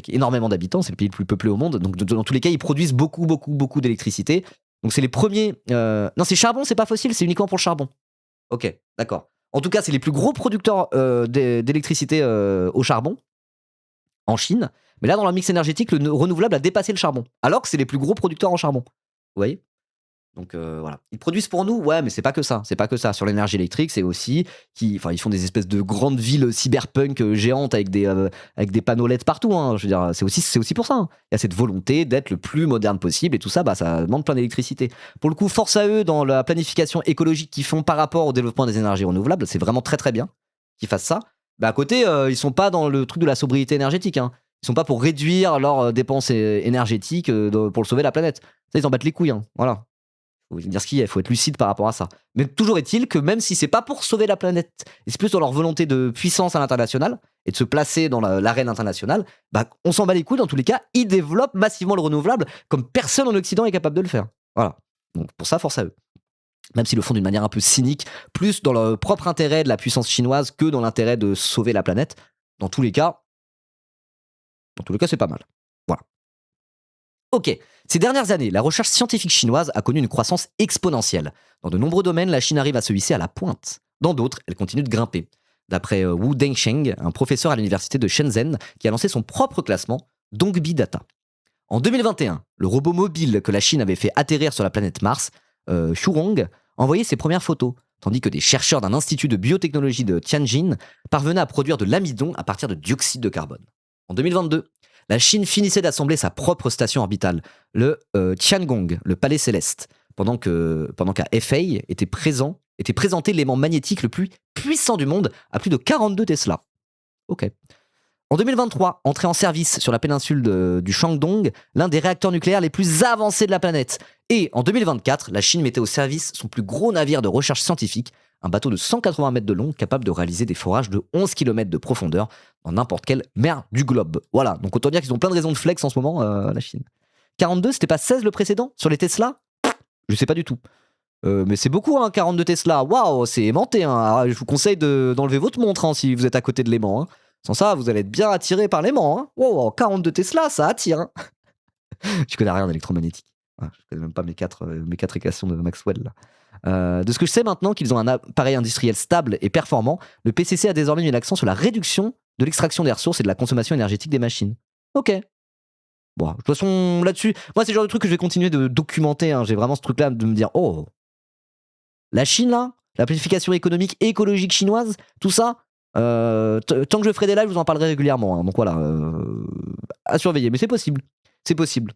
énormément d'habitants, c'est le pays le plus peuplé au monde. Donc dans tous les cas, ils produisent beaucoup d'électricité. Donc c'est les premiers. Non, c'est charbon, c'est pas fossile, c'est uniquement pour le charbon. Ok, d'accord. En tout cas, c'est les plus gros producteurs d'électricité au charbon en Chine. Mais là, dans leur mix énergétique, le renouvelable a dépassé le charbon. Alors que c'est les plus gros producteurs en charbon. Vous voyez? Donc voilà. Ils produisent pour nous, ouais, mais c'est pas que ça. C'est pas que ça. Sur l'énergie électrique, c'est aussi ils font des espèces de grandes villes cyberpunk géantes avec des panneaux LED partout. Hein. Je veux dire, c'est aussi pour ça. Hein. Il y a cette volonté d'être le plus moderne possible et tout ça, ça demande plein d'électricité. Pour le coup, force à eux dans la planification écologique qu'ils font par rapport au développement des énergies renouvelables. C'est vraiment très très bien qu'ils fassent ça. À côté, ils sont pas dans le truc de la sobriété énergétique. Hein. Ils sont pas pour réduire leurs dépenses énergétiques pour sauver la planète. Ça, ils en battent les couilles. Hein. Voilà. Faut dire ce qu'il y a, il faut être lucide par rapport à ça. Mais toujours est-il que même si c'est pas pour sauver la planète, et c'est plus dans leur volonté de puissance à l'international et de se placer dans l'arène internationale, on s'en bat les couilles dans tous les cas, ils développent massivement le renouvelable comme personne en Occident est capable de le faire. Voilà. Donc pour ça, force à eux. Même s'ils le font d'une manière un peu cynique, plus dans le propre intérêt de la puissance chinoise que dans l'intérêt de sauver la planète. Dans tous les cas, c'est pas mal. Voilà. Ok, ces dernières années, la recherche scientifique chinoise a connu une croissance exponentielle. Dans de nombreux domaines, la Chine arrive à se hisser à la pointe. Dans d'autres, elle continue de grimper. D'après Wu Dengsheng, un professeur à l'université de Shenzhen, qui a lancé son propre classement, Dongbi Data. En 2021, le robot mobile que la Chine avait fait atterrir sur la planète Mars, Shurong, envoyait ses premières photos, tandis que des chercheurs d'un institut de biotechnologie de Tianjin parvenaient à produire de l'amidon à partir de dioxyde de carbone. En 2022, la Chine finissait d'assembler sa propre station orbitale, le Tiangong, le palais céleste, pendant qu'à Hefei était présenté l'aimant magnétique le plus puissant du monde à plus de 42 Tesla. Ok. En 2023, entré en service sur la péninsule du Shandong, l'un des réacteurs nucléaires les plus avancés de la planète. Et en 2024, la Chine mettait au service son plus gros navire de recherche scientifique, un bateau de 180 mètres de long capable de réaliser des forages de 11 km de profondeur dans n'importe quelle mer du globe. Voilà, donc autant dire qu'ils ont plein de raisons de flex en ce moment, la Chine. 42, c'était pas 16 le précédent sur les Tesla? Je sais pas du tout. Mais c'est beaucoup, 42 Tesla. Waouh, c'est aimanté. Alors, je vous conseille d'enlever votre montre si vous êtes à côté de l'aimant. Sans ça, vous allez être bien attiré par l'aimant. Wow, 42 Tesla, ça attire. Je connais rien d'électromagnétique. Je connais même pas mes quatre équations de Maxwell. Là. De ce que je sais maintenant qu'ils ont un appareil industriel stable et performant, le PCC a désormais mis l'accent sur la réduction de l'extraction des ressources et de la consommation énergétique des machines. Ok. Bon, de toute façon, là-dessus, moi, c'est le genre de truc que je vais continuer de documenter. J'ai vraiment ce truc-là de me dire, oh, la Chine, là, la planification économique et écologique chinoise, tout ça, tant que je ferai des lives, je vous en parlerai régulièrement. Donc voilà, à surveiller. Mais c'est possible. C'est possible.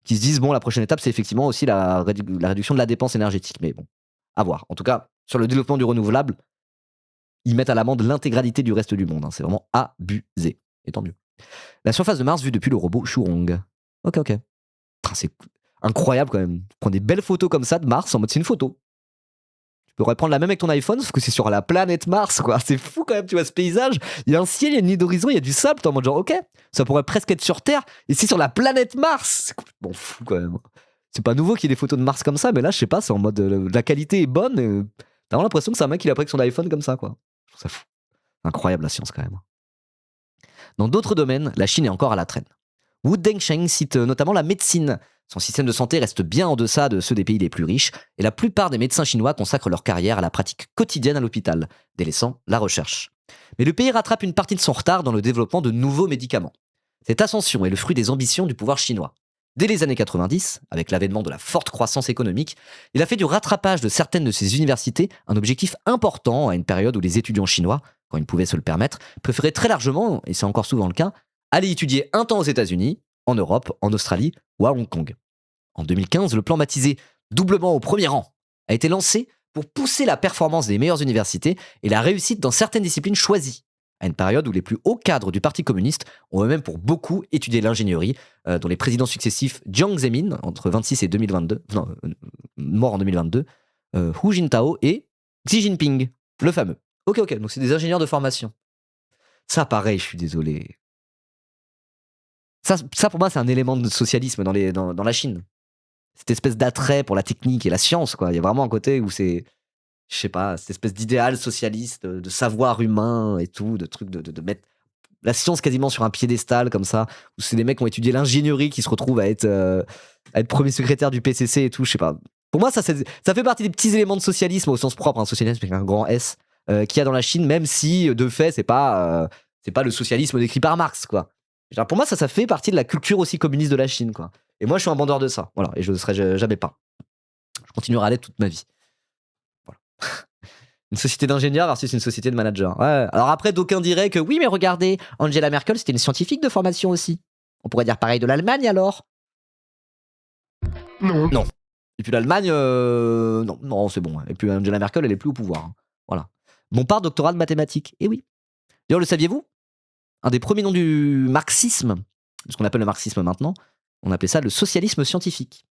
Qui se disent, bon, la prochaine étape, c'est effectivement aussi la réduction de la dépense énergétique. Mais bon, à voir. En tout cas, sur le développement du renouvelable, ils mettent à l'amende l'intégralité du reste du monde. C'est vraiment abusé. Et tant mieux. La surface de Mars vue depuis le robot Shurong. Ok. C'est incroyable quand même. Tu prends des belles photos comme ça de Mars en mode c'est une photo. pourrais prendre la même avec ton iPhone, sauf que c'est sur la planète Mars, quoi. C'est fou quand même, tu vois, ce paysage. Il y a un ciel, il y a une ligne d'horizon, il y a du sable. T'es en mode genre, ok, ça pourrait presque être sur Terre, et c'est sur la planète Mars. C'est complètement fou quand même. C'est pas nouveau qu'il y ait des photos de Mars comme ça, mais là, je sais pas, c'est en mode la qualité est bonne. T'as vraiment l'impression que c'est un mec qui l'a pris avec son iPhone comme ça, quoi. Je trouve ça fou. Incroyable la science quand même. Dans d'autres domaines, la Chine est encore à la traîne. Wu Dengsheng cite notamment la médecine. Son système de santé reste bien en deçà de ceux des pays les plus riches, et la plupart des médecins chinois consacrent leur carrière à la pratique quotidienne à l'hôpital, délaissant la recherche. Mais le pays rattrape une partie de son retard dans le développement de nouveaux médicaments. Cette ascension est le fruit des ambitions du pouvoir chinois. Dès les années 90, avec l'avènement de la forte croissance économique, il a fait du rattrapage de certaines de ses universités un objectif important à une période où les étudiants chinois, quand ils pouvaient se le permettre, préféraient très largement, et c'est encore souvent le cas, aller étudier un temps aux États-Unis, en Europe, en Australie ou à Hong Kong. En 2015, le plan baptisé Doublement au premier rang a été lancé pour pousser la performance des meilleures universités et la réussite dans certaines disciplines choisies, à une période où les plus hauts cadres du Parti communiste ont eux-mêmes pour beaucoup étudié l'ingénierie, dont les présidents successifs Jiang Zemin, entre 26 et 2022, mort en 2022, Hu Jintao et Xi Jinping, le fameux. Ok, donc c'est des ingénieurs de formation. Ça, pareil, je suis désolé. Ça pour moi, c'est un élément de socialisme dans la Chine. Cette espèce d'attrait pour la technique et la science, quoi. Il y a vraiment un côté où c'est, je sais pas, cette espèce d'idéal socialiste, de savoir humain et tout, de trucs de mettre la science quasiment sur un piédestal comme ça, où c'est des mecs qui ont étudié l'ingénierie qui se retrouvent à être premier secrétaire du PCC et tout, je sais pas. Pour moi, ça fait partie des petits éléments de socialisme au sens propre, un socialisme avec un grand S, qu'il y a dans la Chine, même si, de fait, c'est pas le socialisme décrit par Marx, quoi. Genre, pour moi, ça fait partie de la culture aussi communiste de la Chine, quoi. Et moi, je suis un bandeur de ça, voilà, et je ne serai jamais pas. Je continuerai à l'être toute ma vie. Voilà. Une société d'ingénieurs versus une société de managers. Ouais. Alors après, d'aucuns diraient que oui, mais regardez, Angela Merkel, c'était une scientifique de formation aussi. On pourrait dire pareil de l'Allemagne alors.
Non.
Non. Et puis l'Allemagne, non, c'est bon. Et puis Angela Merkel, elle est plus au pouvoir, hein. Voilà. Mon part doctorat de mathématiques. Eh oui. D'ailleurs, le saviez-vous? Un des premiers noms du marxisme, ce qu'on appelle le marxisme maintenant, on appelait ça le socialisme scientifique.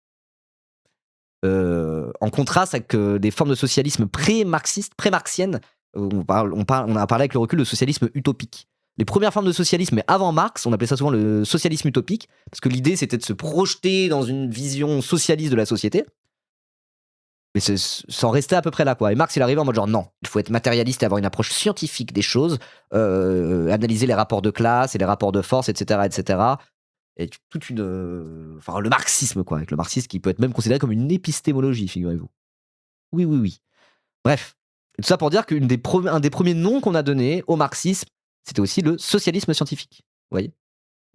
En contraste avec des formes de socialisme pré-marxistes, pré-marxiennes, on a parlé avec le recul de socialisme utopique. Les premières formes de socialisme, mais avant Marx, on appelait ça souvent le socialisme utopique, parce que l'idée c'était de se projeter dans une vision socialiste de la société, mais sans rester à peu près là, quoi. Et Marx, il arrivait en mode genre non, il faut être matérialiste et avoir une approche scientifique des choses, analyser les rapports de classe et les rapports de force, etc., etc. Et toute une. Enfin, le marxisme, quoi. Avec le marxisme qui peut être même considéré comme une épistémologie, figurez-vous. Oui, oui, oui. Bref. Et tout ça pour dire qu'un des premiers noms qu'on a donné au marxisme, c'était aussi le socialisme scientifique. Vous voyez?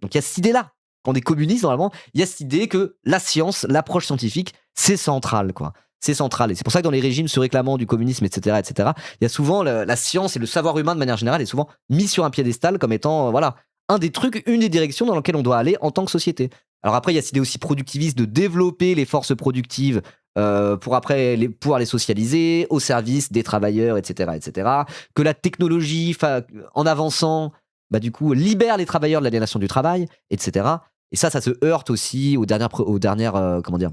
Donc il y a cette idée-là. Quand on est communiste, normalement, il y a cette idée que la science, l'approche scientifique, c'est central, quoi. C'est central. Et c'est pour ça que dans les régimes se réclamant du communisme, etc., il y a souvent la science et le savoir humain de manière générale est souvent mis sur un piédestal comme étant, voilà, un des trucs, une des directions dans lesquelles on doit aller en tant que société. Alors après, il y a cette idée aussi productiviste de développer les forces productives pour après pouvoir les socialiser au service des travailleurs, etc. Que la technologie, en avançant, bah, du coup, libère les travailleurs de l'aliénation du travail, etc. Et ça se heurte aussi comment dire,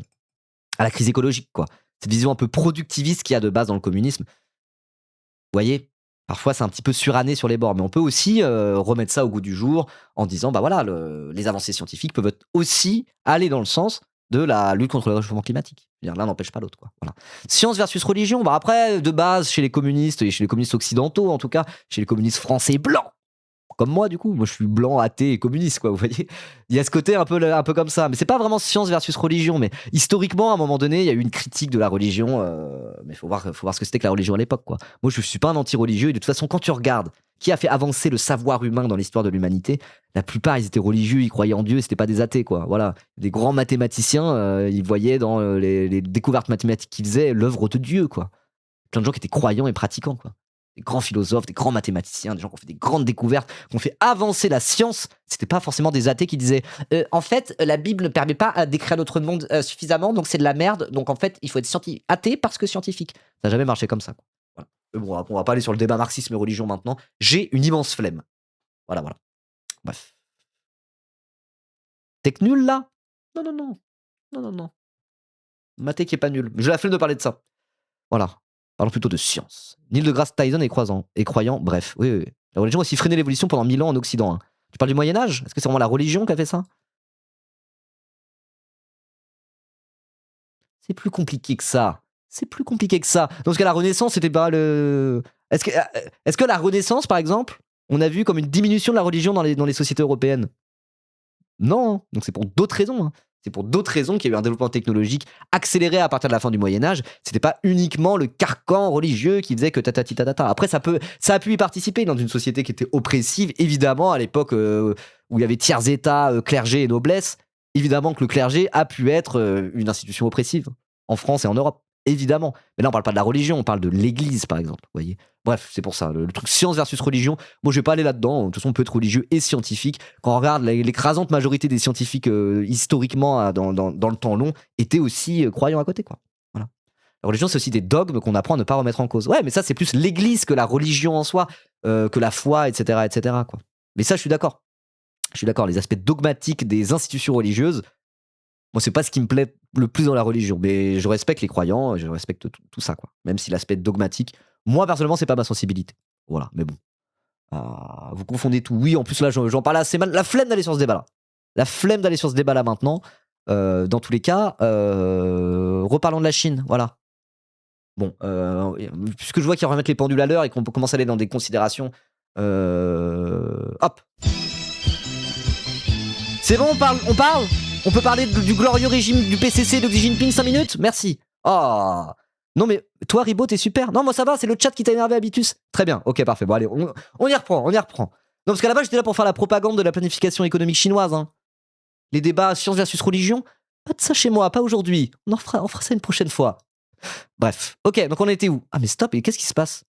à la crise écologique, quoi. Cette vision un peu productiviste qu'il y a de base dans le communisme. Vous voyez, parfois c'est un petit peu suranné sur les bords, mais on peut aussi remettre ça au goût du jour en disant, bah voilà, les avancées scientifiques peuvent aussi aller dans le sens de la lutte contre le réchauffement climatique. Je veux dire, l'un n'empêche pas l'autre, quoi. Voilà. Science versus religion, bah après, de base, chez les communistes, et chez les communistes occidentaux en tout cas, chez les communistes français blancs, comme moi du coup, moi je suis blanc, athée et communiste, quoi, vous voyez. Il y a ce côté un peu comme ça, mais c'est pas vraiment science versus religion, mais historiquement à un moment donné il y a eu une critique de la religion, mais faut voir ce que c'était que la religion à l'époque, quoi. Moi je suis pas un anti-religieux et de toute façon quand tu regardes qui a fait avancer le savoir humain dans l'histoire de l'humanité, la plupart ils étaient religieux, ils croyaient en Dieu, c'était pas des athées, quoi. Voilà, des grands mathématiciens, ils voyaient dans les découvertes mathématiques qu'ils faisaient l'œuvre de Dieu, quoi. Plein de gens qui étaient croyants et pratiquants, quoi. Des grands philosophes, des grands mathématiciens, des gens qui ont fait des grandes découvertes, qui ont fait avancer la science. C'était pas forcément des athées qui disaient en fait, la Bible ne permet pas à décrire notre monde suffisamment, donc c'est de la merde. Donc en fait, il faut être athée parce que scientifique. Ça n'a jamais marché comme ça, quoi. Voilà. Mais bon, on va pas aller sur le débat marxisme et religion maintenant. J'ai une immense flemme. Voilà, voilà. Bref. T'es que nul là? Non, non, non. Non, non, non. Maté qui est pas nul. J'ai la flemme de parler de ça. Voilà. Parlons plutôt de science. Neil deGrasse Tyson est croyant, bref. Oui, oui, oui. La religion a aussi freiné l'évolution pendant 1000 ans en Occident. Hein. Tu parles du Moyen-Âge? Est-ce que c'est vraiment la religion qui a fait ça? C'est plus compliqué que ça. C'est plus compliqué que ça. Dans ce cas, la Renaissance, c'était pas le. Est-ce que la Renaissance, par exemple, on a vu comme une diminution de la religion dans les sociétés européennes? Non. Hein. Donc c'est pour d'autres raisons. Hein. C'est pour d'autres raisons qu'il y a eu un développement technologique accéléré à partir de la fin du Moyen Âge. C'était pas uniquement le carcan religieux qui faisait que tatati tatata. Après, ça a pu y participer dans une société qui était oppressive, évidemment, à l'époque où il y avait tiers état, clergé et noblesse. Évidemment que le clergé a pu être une institution oppressive en France et en Europe. Évidemment. Mais là, on parle pas de la religion, on parle de l'Église, par exemple. Vous voyez. Bref, c'est pour ça. Le truc science versus religion. Moi, je vais pas aller là-dedans. De toute façon, on peut être religieux et scientifique. Quand on regarde l'écrasante majorité des scientifiques historiquement dans le temps long étaient aussi croyants à côté, quoi. Voilà. La religion, c'est aussi des dogmes qu'on apprend à ne pas remettre en cause. Ouais, mais ça, c'est plus l'Église que la religion en soi, que la foi, etc., etc., quoi. Mais ça, je suis d'accord. Je suis d'accord. Les aspects dogmatiques des institutions religieuses, moi, c'est pas ce qui me plaît le plus dans la religion, mais je respecte les croyants, je respecte tout ça, quoi. Même si l'aspect dogmatique, moi, personnellement, c'est pas ma sensibilité. Voilà, mais bon. Vous confondez tout. Oui, en plus, là, j'en parle assez mal. La flemme d'aller sur ce débat-là. La flemme d'aller sur ce débat-là maintenant. Dans tous les cas, reparlons de la Chine, voilà. Bon, puisque je vois qu'ils remettent les pendules à l'heure et qu'on commence à aller dans des considérations. Hop. C'est bon, on peut parler du glorieux régime du PCC de Xi Jinping 5 minutes? Merci. Oh. Non mais, toi Ribot, t'es super. Non, moi ça va, c'est le chat qui t'a énervé, Habitus. Très bien, ok, parfait. Bon allez, on y reprend. Non, parce qu'à la base, j'étais là pour faire la propagande de la planification économique chinoise. Hein. Les débats science versus religion, pas de ça chez moi, pas aujourd'hui. On fera ça une prochaine fois. Bref, ok, donc on était où? Ah mais stop, et qu'est-ce qui se passe?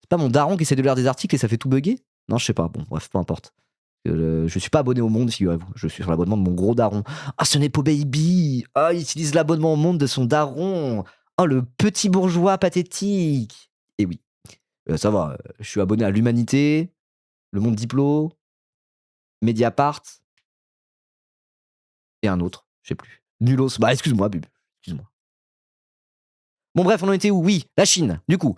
C'est pas mon daron qui essaie de lire des articles et ça fait tout bugger? Non, je sais pas, bon, bref, peu importe. Je suis pas abonné au Monde, figurez-vous. Je suis sur l'abonnement de mon gros daron. Ah, ce n'est pas Baby. Ah, il utilise l'abonnement au Monde de son daron. Oh, le petit bourgeois pathétique. Et oui, ça va. Je suis abonné à l'Humanité, Le Monde Diplo, Mediapart et un autre, je sais plus. Nulos. Bah, excuse-moi, Bub. Excuse-moi. Bon, bref, on en était où? Oui, la Chine, du coup.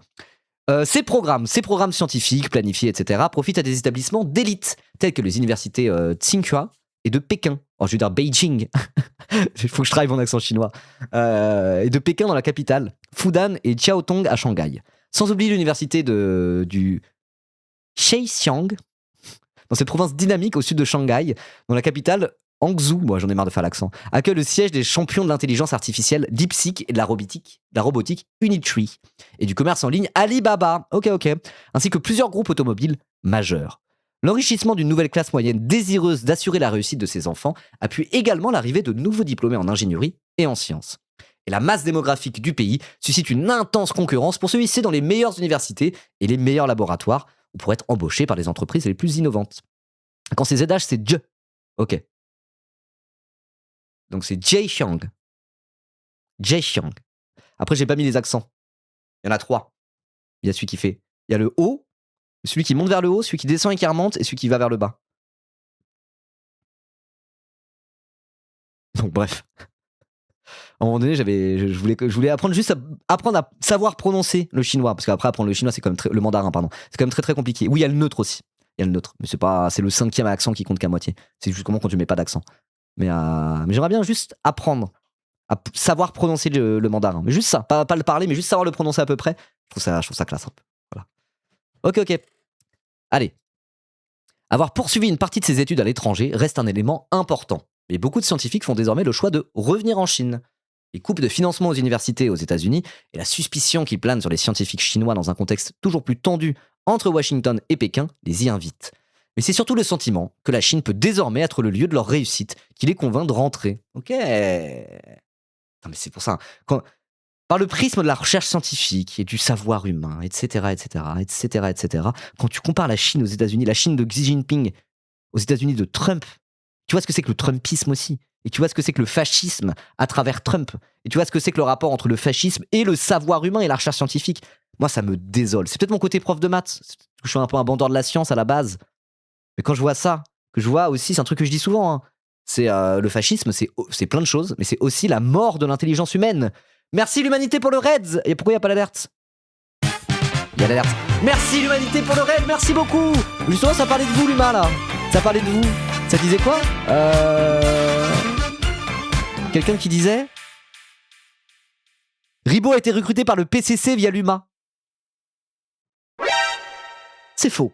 Ces programmes scientifiques, planifiés, etc., profitent à des établissements d'élite, tels que les universités Tsinghua et de Pékin. Oh, je veux dire Beijing. Il faut que je travaille mon accent chinois. Et de Pékin dans la capitale, Fudan et Jiaotong à Shanghai. Sans oublier l'université du Zhejiang, dans cette province dynamique au sud de Shanghai, dont la capitale, Hangzhou, moi j'en ai marre de faire l'accent, accueille le siège des champions de l'intelligence artificielle DeepSeek et de la robotique Unitree, et du commerce en ligne Alibaba, ok, ainsi que plusieurs groupes automobiles majeurs. L'enrichissement d'une nouvelle classe moyenne désireuse d'assurer la réussite de ses enfants appuie également l'arrivée de nouveaux diplômés en ingénierie et en sciences. Et la masse démographique du pays suscite une intense concurrence pour se hisser dans les meilleures universités et les meilleurs laboratoires ou pour être embauché par les entreprises les plus innovantes. Quand c'est ZH, c'est J. Ok. Donc c'est Zhejiang. Après, j'ai pas mis les accents. Il y en a 3. Il y a celui qui fait. Il y a le haut, celui qui monte vers le haut, celui qui descend et qui remonte, et celui qui va vers le bas. Donc bref. À un moment donné, je voulais apprendre juste apprendre à savoir prononcer le chinois. Parce qu'après, apprendre le chinois, c'est quand même le mandarin, pardon. C'est quand même très très compliqué. Oui, il y a le neutre aussi. Il y a le neutre. Mais c'est le 5e accent qui compte qu'à moitié. C'est juste comment quand tu mets pas d'accent. Mais j'aimerais bien juste apprendre à savoir prononcer le mandarin. Mais juste ça, pas le parler, mais juste savoir le prononcer à peu près. Je trouve ça classe un peu. Voilà. Ok. Allez. Avoir poursuivi une partie de ses études à l'étranger reste un élément important. Et beaucoup de scientifiques font désormais le choix de revenir en Chine. Les coupes de financement aux universités aux États-Unis et la suspicion qui plane sur les scientifiques chinois dans un contexte toujours plus tendu entre Washington et Pékin les y invitent. Mais c'est surtout le sentiment que la Chine peut désormais être le lieu de leur réussite qui les convainc de rentrer. Ok. Non mais c'est pour ça. Par le prisme de la recherche scientifique et du savoir humain, etc., quand tu compares la Chine aux États-Unis, la Chine de Xi Jinping aux États-Unis de Trump, tu vois ce que c'est que le Trumpisme aussi. Et tu vois ce que c'est que le fascisme à travers Trump. Et tu vois ce que c'est que le rapport entre le fascisme et le savoir humain et la recherche scientifique. Moi, ça me désole. C'est peut-être mon côté prof de maths. Je suis un peu un bandeur de la science à la base. Mais quand je vois ça, que je vois aussi, c'est un truc que je dis souvent, hein, c'est le fascisme, c'est plein de choses, mais c'est aussi la mort de l'intelligence humaine. Merci l'humanité pour le Reds. Et pourquoi il n'y a pas l'alerte? Il y a l'alerte. Merci l'humanité pour le raid, merci beaucoup. Justement, ça parlait de vous, l'humain, là. Ça parlait de vous. Ça disait quoi? Quelqu'un qui disait Ribot a été recruté par le PCC via l'UMA. C'est faux.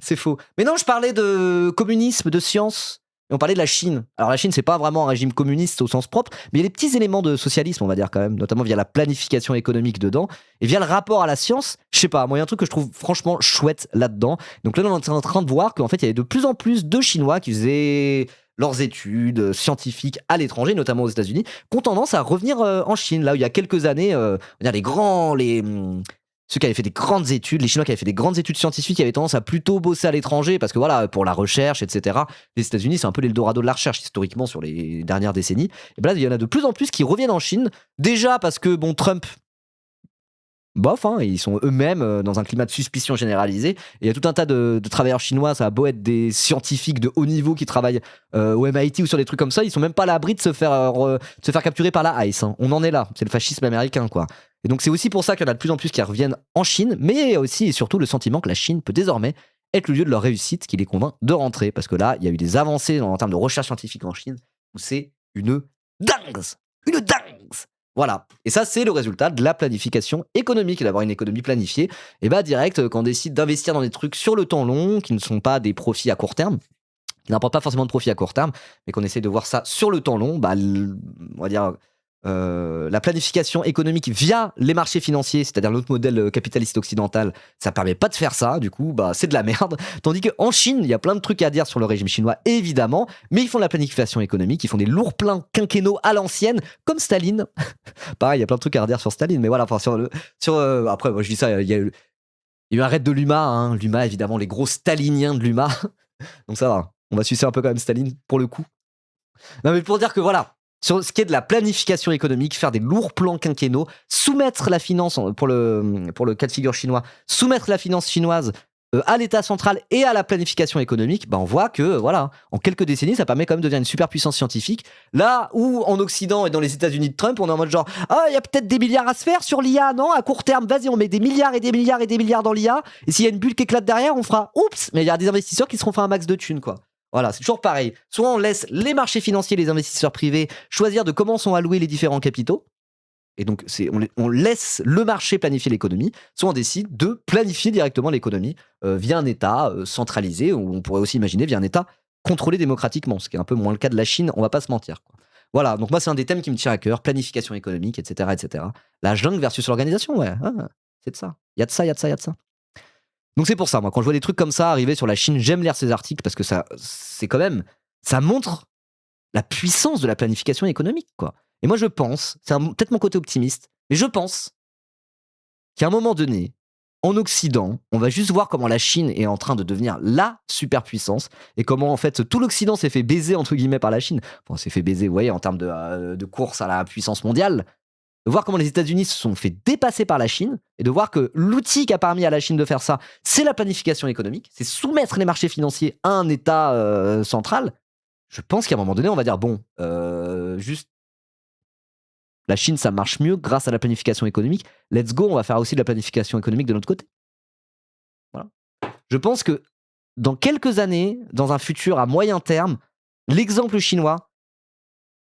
C'est faux. Mais non, je parlais de communisme, de science. Et on parlait de la Chine. Alors la Chine, c'est pas vraiment un régime communiste au sens propre, mais il y a des petits éléments de socialisme, on va dire quand même, notamment via la planification économique dedans, et via le rapport à la science. Je sais pas, moi il y a un truc que je trouve franchement chouette là-dedans. Donc là, on est en train de voir qu'en fait, il y avait de plus en plus de Chinois qui faisaient leurs études scientifiques à l'étranger, notamment aux États-Unis, qui ont tendance à revenir en Chine. Là où il y a quelques années, on va dire ceux qui avaient fait des grandes études, les Chinois qui avaient fait des grandes études scientifiques, avaient tendance à plutôt bosser à l'étranger parce que voilà, pour la recherche, etc. Les États-Unis, c'est un peu l'Eldorado de la recherche historiquement sur les dernières décennies. Et ben là, il y en a de plus en plus qui reviennent en Chine. Déjà parce que bon, Trump, bof, hein, ils sont eux-mêmes dans un climat de suspicion généralisée. Et il y a tout un tas de travailleurs chinois, ça a beau être des scientifiques de haut niveau qui travaillent au MIT ou sur des trucs comme ça, ils sont même pas à l'abri de se faire capturer par la ICE. Hein. On en est là, c'est le fascisme américain, quoi. Et donc c'est aussi pour ça qu'il y en a de plus en plus qui reviennent en Chine, mais aussi et surtout le sentiment que la Chine peut désormais être le lieu de leur réussite qui les convainc de rentrer. Parce que là, il y a eu des avancées en termes de recherche scientifique en Chine où c'est une dingue. Une dingue. Voilà. Et ça, c'est le résultat de la planification économique. D'avoir une économie planifiée, et bah direct, quand on décide d'investir dans des trucs sur le temps long, qui ne sont pas des profits à court terme, qui n'apportent pas forcément de profit à court terme, mais qu'on essaie de voir ça sur le temps long, bah, on va dire la planification économique via les marchés financiers, c'est-à-dire notre modèle capitaliste occidental, ça permet pas de faire ça, du coup, bah, c'est de la merde. Tandis qu'en Chine, il y a plein de trucs à dire sur le régime chinois, évidemment, mais ils font de la planification économique, ils font des lourds plans quinquennaux à l'ancienne, comme Staline. Pareil, il y a plein de trucs à redire sur Staline, mais voilà, enfin, après, moi je dis ça, il y a eu un raid de l'UMA, hein, l'UMA, évidemment, les gros staliniens de l'UMA. Donc ça va, on va sucer un peu quand même Staline, pour le coup. Non, mais pour dire que voilà, sur ce qui est de la planification économique, faire des lourds plans quinquennaux, soumettre la finance, pour le cas de figure chinois, soumettre la finance chinoise à l'État central et à la planification économique, bah on voit que voilà, en quelques décennies, ça permet quand même de devenir une superpuissance scientifique. Là où en Occident et dans les États-Unis de Trump, on est en mode genre ah il y a peut-être des milliards à se faire sur l'IA, non, à court terme, vas-y on met des milliards et des milliards et des milliards dans l'IA, et s'il y a une bulle qui éclate derrière, on fera oups, mais il y a des investisseurs qui seront fait un max de thunes quoi. Voilà, c'est toujours pareil. Soit on laisse les marchés financiers, les investisseurs privés choisir de comment sont alloués les différents capitaux. Et donc, on laisse le marché planifier l'économie, soit on décide de planifier directement l'économie via un État centralisé, ou on pourrait aussi imaginer via un État contrôlé démocratiquement, ce qui est un peu moins le cas de la Chine, on va pas se mentir. Quoi. Voilà, donc moi c'est un des thèmes qui me tient à cœur, planification économique, etc. etc. La jungle versus l'organisation, ouais, c'est de ça. Il y a de ça, il y a de ça, il y a de ça. Donc c'est pour ça, moi, quand je vois des trucs comme ça arriver sur la Chine, j'aime lire ces articles parce que c'est quand même, ça montre la puissance de la planification économique, quoi. Et moi, je pense, c'est peut-être mon côté optimiste, mais je pense qu'à un moment donné, en Occident, on va juste voir comment la Chine est en train de devenir la superpuissance et comment, en fait, tout l'Occident s'est fait baiser, entre guillemets, par la Chine. Bon, s'est fait baiser, vous voyez, en termes de course à la puissance mondiale. De voir comment les États-Unis se sont fait dépasser par la Chine et de voir que l'outil qui a permis à la Chine de faire ça, c'est la planification économique, c'est soumettre les marchés financiers à un État central. Je pense qu'à un moment donné, on va dire bon, juste la Chine, ça marche mieux grâce à la planification économique. Let's go, on va faire aussi de la planification économique de notre côté. Voilà. Je pense que dans quelques années, dans un futur à moyen terme, l'exemple chinois,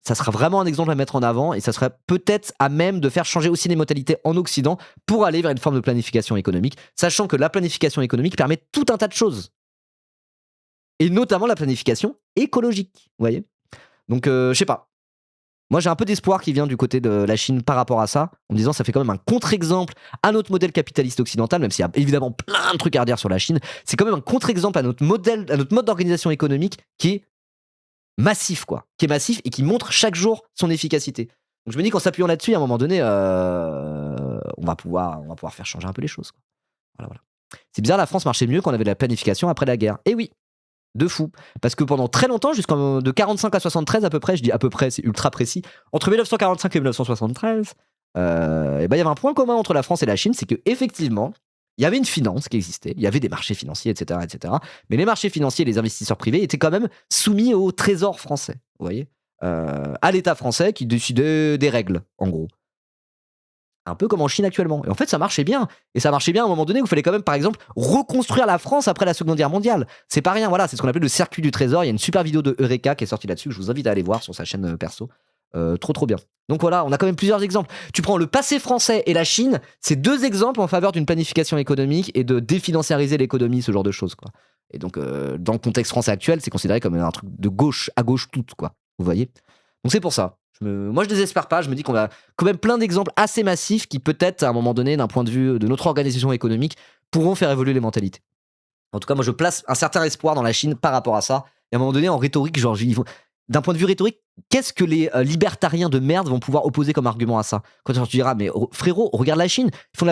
ça sera vraiment un exemple à mettre en avant et ça serait peut-être à même de faire changer aussi les modalités en Occident pour aller vers une forme de planification économique, sachant que la planification économique permet tout un tas de choses. Et notamment la planification écologique, vous voyez. Donc, je sais pas. Moi, j'ai un peu d'espoir qui vient du côté de la Chine par rapport à ça, en me disant ça fait quand même un contre-exemple à notre modèle capitaliste occidental, même s'il y a évidemment plein de trucs à redire sur la Chine. C'est quand même un contre-exemple à notre modèle, à notre mode d'organisation économique qui est massif, quoi. Qui est massif et qui montre chaque jour son efficacité. Donc, je me dis qu'en s'appuyant là-dessus, à un moment donné, on va pouvoir faire changer un peu les choses, quoi. Voilà, voilà. C'est bizarre, la France marchait mieux quand on avait de la planification après la guerre. Et oui, de fou. Parce que pendant très longtemps, de 45 à 73 à peu près, je dis à peu près, c'est ultra précis, entre 1945 et 1973, et ben, il y avait un point commun entre la France et la Chine, c'est que effectivement, il y avait une finance qui existait, il y avait des marchés financiers, etc., etc. Mais les marchés financiers et les investisseurs privés étaient quand même soumis au trésor français, vous voyez, à l'État français qui décidait des règles, en gros. un peu comme en Chine actuellement. Et en fait, ça marchait bien. Et ça marchait bien à un moment donné où il fallait quand même, par exemple, reconstruire la France après la Seconde Guerre mondiale. C'est pas rien, voilà, c'est ce qu'on appelle le circuit du trésor. Il y a une super vidéo de Eureka qui est sortie là-dessus, que je vous invite à aller voir sur sa chaîne perso. Trop bien. Donc voilà, on a quand même plusieurs exemples. Tu prends le passé français et la Chine, c'est 2 exemples en faveur d'une planification économique et de définanciariser l'économie, ce genre de choses, quoi. Et donc, dans le contexte français actuel, c'est considéré comme un truc de gauche à gauche toute, quoi. Vous voyez? Donc c'est pour ça. Moi, je désespère pas. Je me dis qu'on a quand même plein d'exemples assez massifs qui, peut-être, à un moment donné, d'un point de vue de notre organisation économique, pourront faire évoluer les mentalités. En tout cas, moi, je place un certain espoir dans la Chine par rapport à ça. Et à un moment donné, en rhétorique, genre, d'un point de vue rhétorique, qu'est-ce que les libertariens de merde vont pouvoir opposer comme argument à ça? Quand tu diras, mais frérot, regarde la Chine, ils font de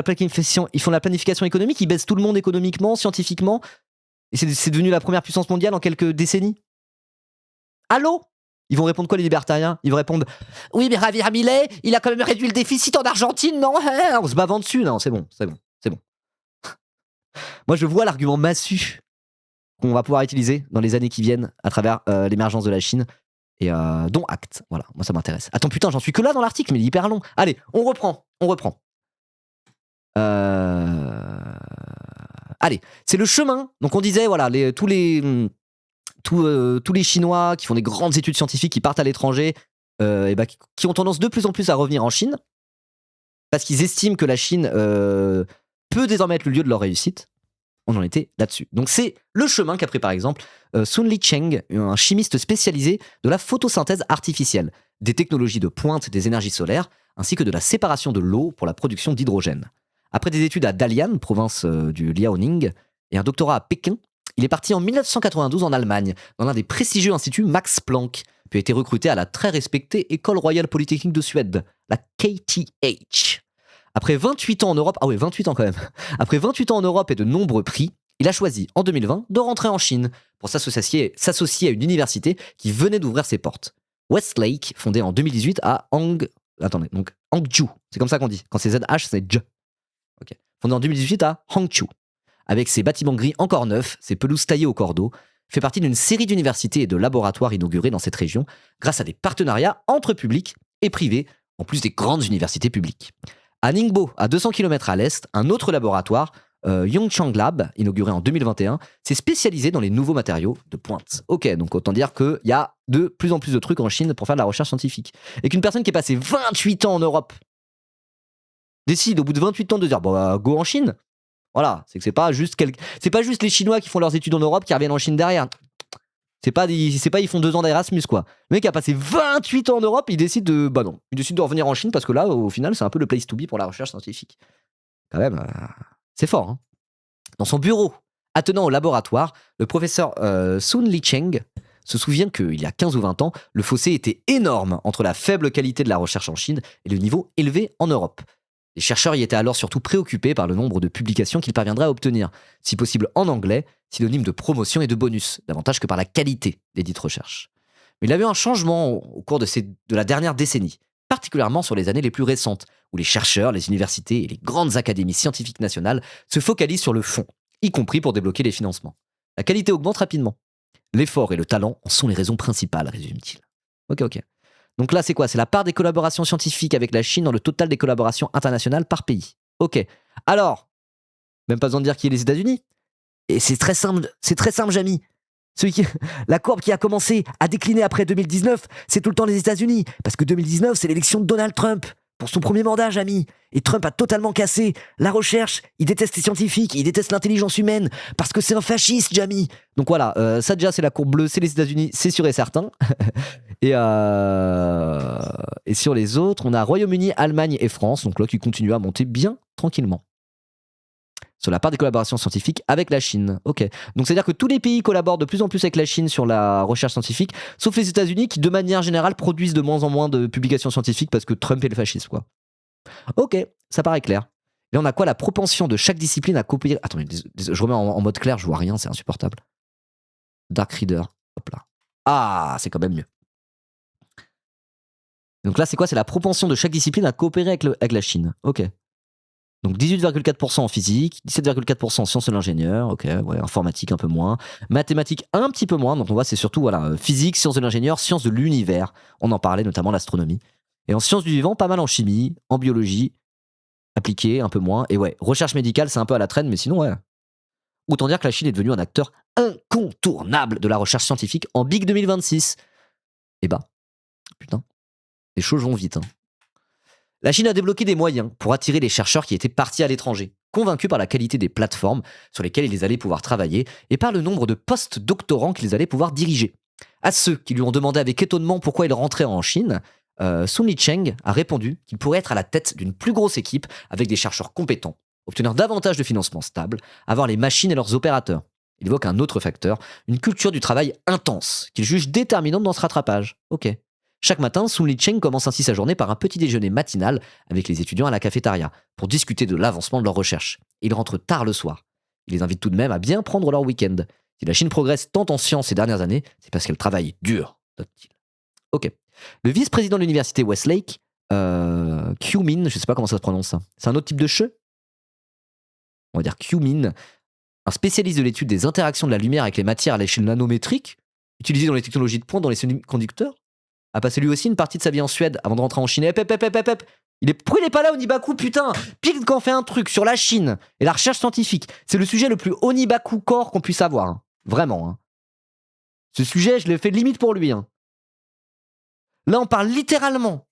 la planification économique, ils baissent tout le monde économiquement, scientifiquement, et c'est devenu la première puissance mondiale en quelques décennies. Allô? Ils vont répondre quoi, les libertariens? Ils vont répondre, oui, mais Javier Milei, il a quand même réduit le déficit en Argentine, non? On se bavant dessus, non, c'est bon. Moi, je vois l'argument massu qu'on va pouvoir utiliser dans les années qui viennent à travers l'émergence de la Chine, et dont acte. Voilà, moi ça m'intéresse. Attends, putain, j'en suis que là dans l'article, mais il est hyper long. Allez, on reprend. Allez, c'est le chemin. Donc on disait, voilà, tous les Chinois qui font des grandes études scientifiques, qui partent à l'étranger, et qui ont tendance de plus en plus à revenir en Chine, parce qu'ils estiment que la Chine peut désormais être le lieu de leur réussite. On en était là-dessus. Donc c'est le chemin qu'a pris par exemple Sun Licheng, un chimiste spécialisé de la photosynthèse artificielle, des technologies de pointe des énergies solaires, ainsi que de la séparation de l'eau pour la production d'hydrogène. Après des études à Dalian, province du Liaoning, et un doctorat à Pékin, il est parti en 1992 en Allemagne, dans l'un des prestigieux instituts Max Planck, puis a été recruté à la très respectée École royale polytechnique de Suède, la KTH. Après 28 ans en Europe, ah ouais, 28 ans quand même. Après 28 ans en Europe et de nombreux prix, il a choisi, en 2020, de rentrer en Chine pour s'associer à une université qui venait d'ouvrir ses portes. Westlake, fondée en 2018 à Hangzhou. C'est comme ça qu'on dit. Quand c'est ZH, c'est J. Okay. Fondée en 2018 à Hangzhou. Avec ses bâtiments gris encore neufs, ses pelouses taillées au cordeau, fait partie d'une série d'universités et de laboratoires inaugurés dans cette région grâce à des partenariats entre publics et privés, en plus des grandes universités publiques. À Ningbo, à 200 km à l'est, un autre laboratoire, Yongchang Lab, inauguré en 2021, s'est spécialisé dans les nouveaux matériaux de pointe. Ok, donc autant dire qu'il y a de plus en plus de trucs en Chine pour faire de la recherche scientifique. Et qu'une personne qui est passée 28 ans en Europe décide au bout de 28 ans de dire, bon, bah, go en Chine. Voilà, c'est que c'est pas juste les Chinois qui font leurs études en Europe qui reviennent en Chine derrière. C'est pas ils font 2 ans d'Erasmus, quoi. Le mec a passé 28 ans en Europe, il décide de revenir en Chine parce que là, au final, c'est un peu le place to be pour la recherche scientifique. Quand même, c'est fort, hein. Dans son bureau, attenant au laboratoire, le professeur Sun Licheng se souvient qu'il y a 15 ou 20 ans, le fossé était énorme entre la faible qualité de la recherche en Chine et le niveau élevé en Europe. Les chercheurs y étaient alors surtout préoccupés par le nombre de publications qu'ils parviendraient à obtenir, si possible en anglais, synonyme de promotion et de bonus, davantage que par la qualité des dites recherches. Mais il y a eu un changement au cours de la dernière décennie, particulièrement sur les années les plus récentes, où les chercheurs, les universités et les grandes académies scientifiques nationales se focalisent sur le fond, y compris pour débloquer les financements. La qualité augmente rapidement. L'effort et le talent en sont les raisons principales, résume-t-il. Ok. Donc là, c'est quoi? C'est la part des collaborations scientifiques avec la Chine dans le total des collaborations internationales par pays. Ok. Alors, même pas besoin de dire qui est les États-Unis. Et c'est très simple, Jamy. La courbe qui a commencé à décliner après 2019, c'est tout le temps les États-Unis. Parce que 2019, c'est l'élection de Donald Trump pour son premier mandat, Jamy. Et Trump a totalement cassé la recherche. Il déteste les scientifiques, il déteste l'intelligence humaine parce que c'est un fasciste, Jamy. Donc voilà, ça déjà, c'est la courbe bleue, c'est les États-Unis, c'est sûr et certain. Et sur les autres, on a Royaume-Uni, Allemagne et France, donc là qui continuent à monter bien tranquillement. Sur la part des collaborations scientifiques avec la Chine. Ok. Donc c'est-à-dire que tous les pays collaborent de plus en plus avec la Chine sur la recherche scientifique, sauf les États-Unis qui, de manière générale, produisent de moins en moins de publications scientifiques parce que Trump est le fasciste, quoi. Ok, ça paraît clair. Et on a quoi? La propension de chaque discipline à copier. Attendez, je remets en mode clair, je vois rien, c'est insupportable. Dark Reader. Hop là. Ah, c'est quand même mieux. Donc là, c'est quoi? C'est la propension de chaque discipline à coopérer avec la Chine. Ok. Donc 18,4% en physique, 17,4% en sciences de l'ingénieur, ok, ouais, informatique un peu moins, mathématiques un petit peu moins, donc on voit c'est surtout physique, sciences de l'ingénieur, sciences de l'univers, on en parlait notamment l'astronomie. Et en sciences du vivant, pas mal en chimie, en biologie appliquée, un peu moins. Et ouais, recherche médicale, c'est un peu à la traîne, mais sinon, ouais. Autant dire que la Chine est devenue un acteur incontournable de la recherche scientifique en Big 2026. Eh bah, putain, les choses vont vite. Hein. La Chine a débloqué des moyens pour attirer les chercheurs qui étaient partis à l'étranger, convaincus par la qualité des plateformes sur lesquelles ils allaient pouvoir travailler et par le nombre de post-doctorants qu'ils allaient pouvoir diriger. À ceux qui lui ont demandé avec étonnement pourquoi il rentrait en Chine, Sun Licheng a répondu qu'il pourrait être à la tête d'une plus grosse équipe avec des chercheurs compétents, obtenir davantage de financement stable, avoir les machines et leurs opérateurs. Il évoque un autre facteur, une culture du travail intense, qu'il juge déterminante dans ce rattrapage. Ok. Chaque matin, Sun Licheng commence ainsi sa journée par un petit déjeuner matinal avec les étudiants à la cafétéria, pour discuter de l'avancement de leurs recherches. Il rentre tard le soir. Il les invite tout de même à bien prendre leur week-end. Si la Chine progresse tant en sciences ces dernières années, c'est parce qu'elle travaille dur, note-t-il. Ok. Le vice-président de l'université Westlake, Q-Min, je sais pas comment ça se prononce ça. C'est un autre type de che. On va dire Q-Min, un spécialiste de l'étude des interactions de la lumière avec les matières à l'échelle nanométrique, utilisée dans les technologies de pointe dans les semi-conducteurs, a passé lui aussi une partie de sa vie en Suède avant de rentrer en Chine. Pourquoi il est pas là, Onibaku, putain? Pile quand on fait un truc sur la Chine et la recherche scientifique, c'est le sujet le plus Onibaku corps qu'on puisse avoir. Hein. Vraiment. Hein. Ce sujet, je l'ai fait limite pour lui. Hein. Là, on parle littéralement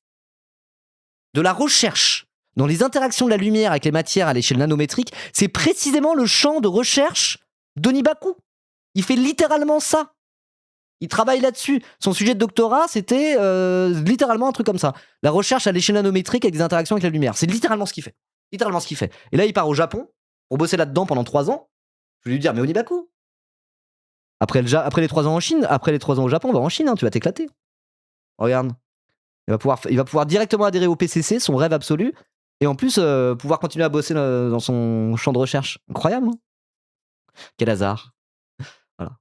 de la recherche dans les interactions de la lumière avec les matières à l'échelle nanométrique. C'est précisément le champ de recherche d'Onibaku. Il fait littéralement ça. Il travaille là-dessus. Son sujet de doctorat, c'était littéralement un truc comme ça. La recherche à l'échelle nanométrique avec des interactions avec la lumière. C'est littéralement ce qu'il fait. Littéralement ce qu'il fait. Et là, il part au Japon pour bosser là-dedans pendant 3 ans. Je vais lui dire, mais Onibaku, après les 3 ans en Chine, après les 3 ans au Japon, on va en Chine, hein, tu vas t'éclater. Regarde. Il va pouvoir directement adhérer au PCC, son rêve absolu, et en plus pouvoir continuer à bosser dans son champ de recherche. Incroyable, hein. Quel hasard. Voilà.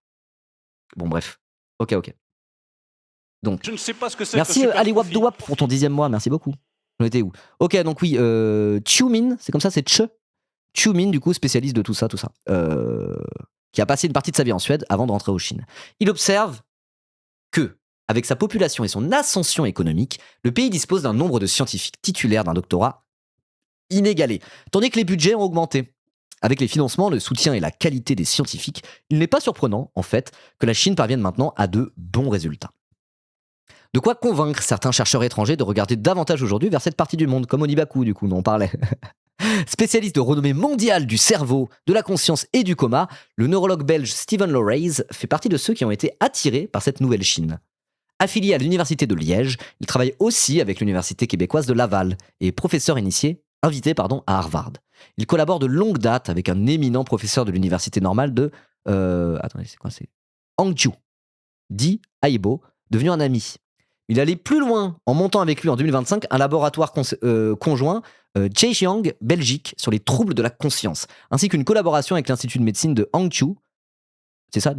Bon, bref. Ok. Donc,
je ne sais pas ce que c'est.
Merci Ali Wap pour ton 10e mois, merci beaucoup. J'en étais où? Ok, donc oui, Qiumin, c'est comme ça, c'est Qiumin, du coup, spécialiste de tout ça, qui a passé une partie de sa vie en Suède avant de rentrer en Chine. Il observe que, avec sa population et son ascension économique, le pays dispose d'un nombre de scientifiques titulaires d'un doctorat inégalé, tandis que les budgets ont augmenté. Avec les financements, le soutien et la qualité des scientifiques, il n'est pas surprenant, en fait, que la Chine parvienne maintenant à de bons résultats. De quoi convaincre certains chercheurs étrangers de regarder davantage aujourd'hui vers cette partie du monde, comme Onibaku, du coup, dont on parlait. Spécialiste de renommée mondiale du cerveau, de la conscience et du coma, le neurologue belge Steven Lorays fait partie de ceux qui ont été attirés par cette nouvelle Chine. Affilié à l'université de Liège, il travaille aussi avec l'université québécoise de Laval et est professeur invité à Harvard. Il collabore de longue date avec un éminent professeur de l'université normale de Hangzhou, dit Aibo, devenu un ami. Il allait plus loin en montant avec lui en 2025 un laboratoire conjoint Zhejiang, Belgique, sur les troubles de la conscience, ainsi qu'une collaboration avec l'Institut de médecine de Hangzhou. C'est ça,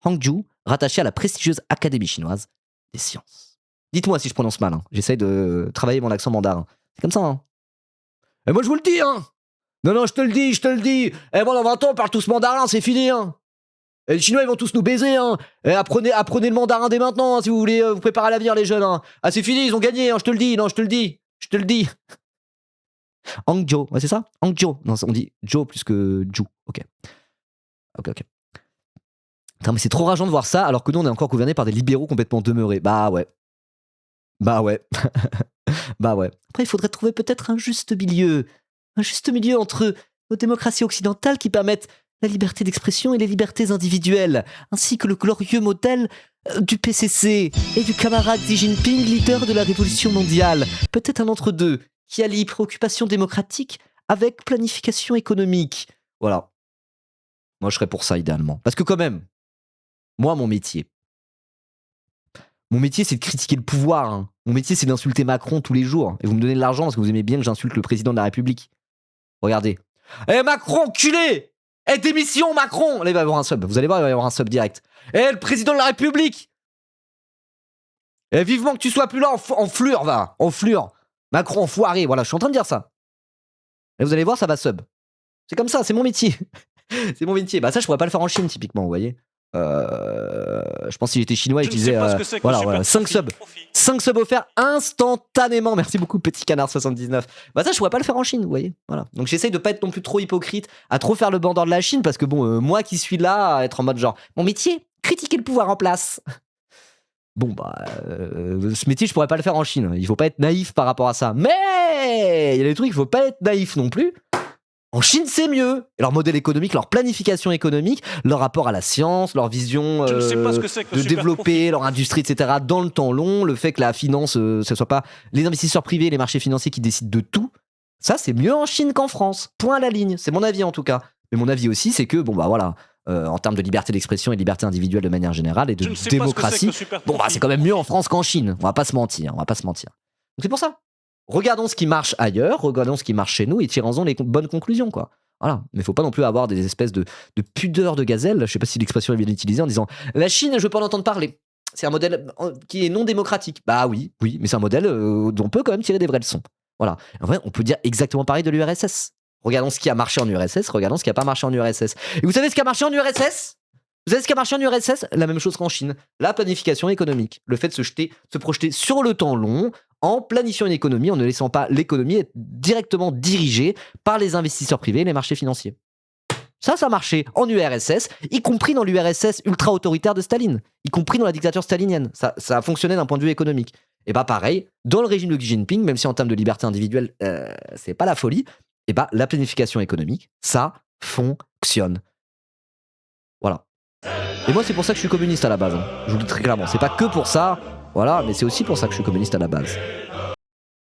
Hangzhou, rattaché à la prestigieuse Académie chinoise des sciences. Dites-moi si je prononce mal, hein. J'essaye de travailler mon accent mandarin. C'est comme ça, hein. Et moi je vous le dis, hein. Non, je te le dis. Et moi dans 20 ans on parle tous mandarin, c'est fini, hein. Et les Chinois ils vont tous nous baiser, hein. Et apprenez le mandarin dès maintenant, hein, si vous voulez vous préparer à l'avenir, les jeunes, hein. Ah c'est fini, ils ont gagné, hein, je te le dis. Hangzhou, ouais c'est ça. Hangzhou, non on dit Zhou plus que Zhu. Ok. Putain, mais c'est trop rageant de voir ça alors que nous on est encore gouverné par des libéraux complètement demeurés. Bah ouais. Bah ouais. Après il faudrait trouver peut-être un juste milieu entre nos démocraties occidentales qui permettent la liberté d'expression et les libertés individuelles, ainsi que le glorieux modèle du PCC et du camarade Xi Jinping, leader de la révolution mondiale. Peut-être un entre-deux qui allie préoccupation démocratique avec planification économique. Voilà. Moi, je serais pour ça, idéalement. Parce que quand même, moi, mon métier, c'est de critiquer le pouvoir. Hein. Mon métier, c'est d'insulter Macron tous les jours. Et vous me donnez de l'argent parce que vous aimez bien que j'insulte le président de la République. Regardez. Eh Macron, culé! Eh démission Macron! Là, il va y avoir un sub. Vous allez voir, il va y avoir un sub direct. Eh le président de la République! Eh vivement que tu sois plus là en fleur, va. En fleur. Macron, enfoiré. Voilà, je suis en train de dire ça. Et vous allez voir, ça va sub. C'est comme ça, c'est mon métier. C'est mon métier. Bah ça, je pourrais pas le faire en Chine, typiquement, vous voyez. Je pense que si j'étais chinois, je
Je ne sais
disais
pas ce que c'est que
voilà,
le
voilà,
super
5 subs. 5 subs offerts instantanément. Merci beaucoup, petit canard 79. Bah ça, je pourrais pas le faire en Chine, vous voyez. Voilà. Donc j'essaye de pas être non plus trop hypocrite, à trop faire le bandeur de la Chine, parce que bon, moi qui suis là, à être en mode genre, mon métier, critiquer le pouvoir en place. Bon, bah, ce métier, je pourrais pas le faire en Chine. Il faut pas être naïf par rapport à ça. Mais il y a des trucs, il faut pas être naïf non plus. En Chine, c'est mieux. Et leur modèle économique, leur planification économique, leur rapport à la science, leur vision
Je ne sais pas ce que c'est que
de
le super
développer leur industrie, etc. dans le temps long, le fait que la finance, ce soit pas les investisseurs privés, les marchés financiers qui décident de tout. Ça, c'est mieux en Chine qu'en France. Point à la ligne. C'est mon avis en tout cas. Mais mon avis aussi, c'est que, bon, bah voilà, en termes de liberté d'expression et de liberté individuelle de manière générale et de
Je ne sais pas ce que c'est que
démocratie,
le super
bon, bah c'est quand même mieux en France qu'en Chine. On va pas se mentir. On va pas se mentir. Donc c'est pour ça. Regardons ce qui marche ailleurs, regardons ce qui marche chez nous et tirons-en les bonnes conclusions, quoi. Voilà. Mais faut pas non plus avoir des espèces de pudeur de gazelle. Je sais pas si l'expression est bien utilisée en disant la Chine, je veux pas en entendre parler. C'est un modèle qui est non démocratique. Bah oui, oui, mais c'est un modèle dont on peut quand même tirer des vraies leçons. Voilà. En vrai, on peut dire exactement pareil de l'URSS. Regardons ce qui a marché en URSS, regardons ce qui a pas marché en URSS. Et vous savez ce qui a marché en URSS? Vous savez ce qui a marché en URSS? La même chose qu'en Chine. La planification économique. Le fait de se projeter sur le temps long en planifiant une économie, en ne laissant pas l'économie être directement dirigée par les investisseurs privés et les marchés financiers. Ça a marché en URSS, y compris dans l'URSS ultra-autoritaire de Staline, y compris dans la dictature stalinienne. Ça a fonctionné d'un point de vue économique. Et bah pareil, dans le régime de Xi Jinping, même si en termes de liberté individuelle, c'est pas la folie, et bah la planification économique, ça fonctionne. Voilà. Et moi, c'est pour ça que je suis communiste à la base. Je vous le dis très clairement. C'est pas que pour ça, voilà, mais c'est aussi pour ça que je suis communiste à la base.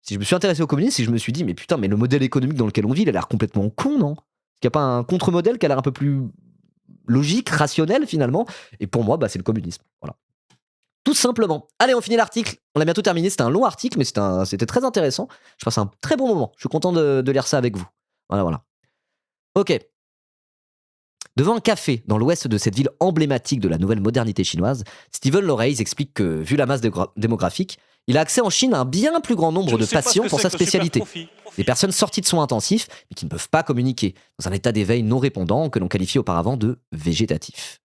Si je me suis intéressé au communisme, c'est que je me suis dit, mais putain, mais le modèle économique dans lequel on vit, il a l'air complètement con, non? Est-ce qu'il n'y a pas un contre-modèle qui a l'air un peu plus logique, rationnel finalement? Et pour moi, bah, c'est le communisme. Voilà. Tout simplement. Allez, on finit l'article. On a bientôt terminé. C'était un long article, mais c'était très intéressant. Je passe un très bon moment. Je suis content de lire ça avec vous. Voilà, voilà. Ok. Devant un café dans l'ouest de cette ville emblématique de la nouvelle modernité chinoise, Steven Loreys explique que, vu la masse démographique, il a accès en Chine à un bien plus grand nombre de patients pour sa spécialité. Des personnes sorties de soins intensifs, mais qui ne peuvent pas communiquer, dans un état d'éveil non répondant que l'on qualifie auparavant de végétatif.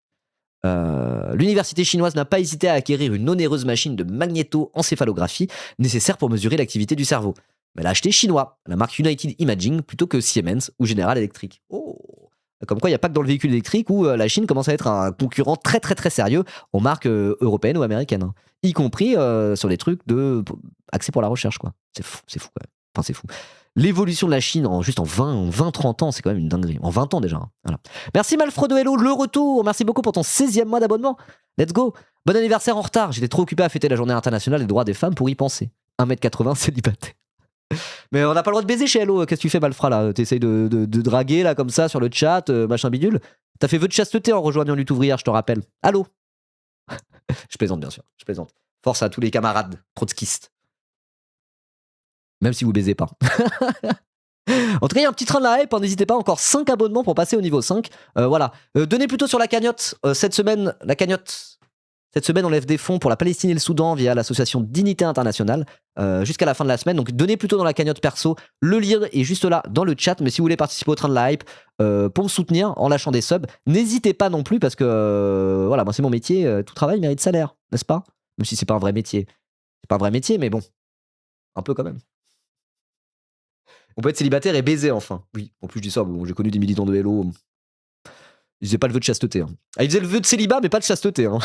L'université chinoise n'a pas hésité à acquérir une onéreuse machine de magnétoencéphalographie nécessaire pour mesurer l'activité du cerveau. Mais elle a acheté chinois, la marque United Imaging, plutôt que Siemens ou General Electric. Oh. Comme quoi, il n'y a pas que dans le véhicule électrique où la Chine commence à être un concurrent très très très sérieux aux marques européennes ou américaines, hein. Y compris sur des trucs axés pour la recherche, quoi. C'est fou quand même. Enfin, c'est fou. L'évolution de la Chine juste en 20-30 ans, c'est quand même une dinguerie. En 20 ans déjà, hein. Voilà. Merci Malfredo Hello, le retour. Merci beaucoup pour ton 16e mois d'abonnement. Let's go. Bon anniversaire en retard. J'étais trop occupé à fêter la journée internationale des droits des femmes pour y penser. 1m80 célibataire. Mais on n'a pas le droit de baiser chez Hello. Qu'est-ce que tu fais, Malfra, là? T'essayes de draguer, là, comme ça, sur le chat, machin bidule. T'as fait vœu de chasteté en rejoignant Lutte Ouvrière, je te rappelle. Allô? Je plaisante, bien sûr. Je plaisante. Force à tous les camarades trotskistes. Même si vous baisez pas. En tout cas, il y a un petit train de la hype. N'hésitez pas, encore 5 abonnements pour passer au niveau 5. Voilà. Donnez plutôt sur la cagnotte. Cette semaine, la cagnotte. Cette semaine, on lève des fonds pour la Palestine et le Soudan via l'association Dignité Internationale jusqu'à la fin de la semaine. Donc, donnez plutôt dans la cagnotte perso. Le lien est juste là dans le chat. Mais si vous voulez participer au train de la hype pour me soutenir en lâchant des subs, n'hésitez pas non plus parce que voilà, moi c'est mon métier. Tout travail mérite salaire, n'est-ce pas? Même si c'est pas un vrai métier. C'est pas un vrai métier, mais bon, un peu quand même. On peut être célibataire et baiser enfin. Oui, en plus je dis ça. Bon, j'ai connu des militants de Hello. Ils faisaient pas le vœu de chasteté. Hein. Ah, ils faisaient le vœu de célibat, mais pas de chasteté. Hein.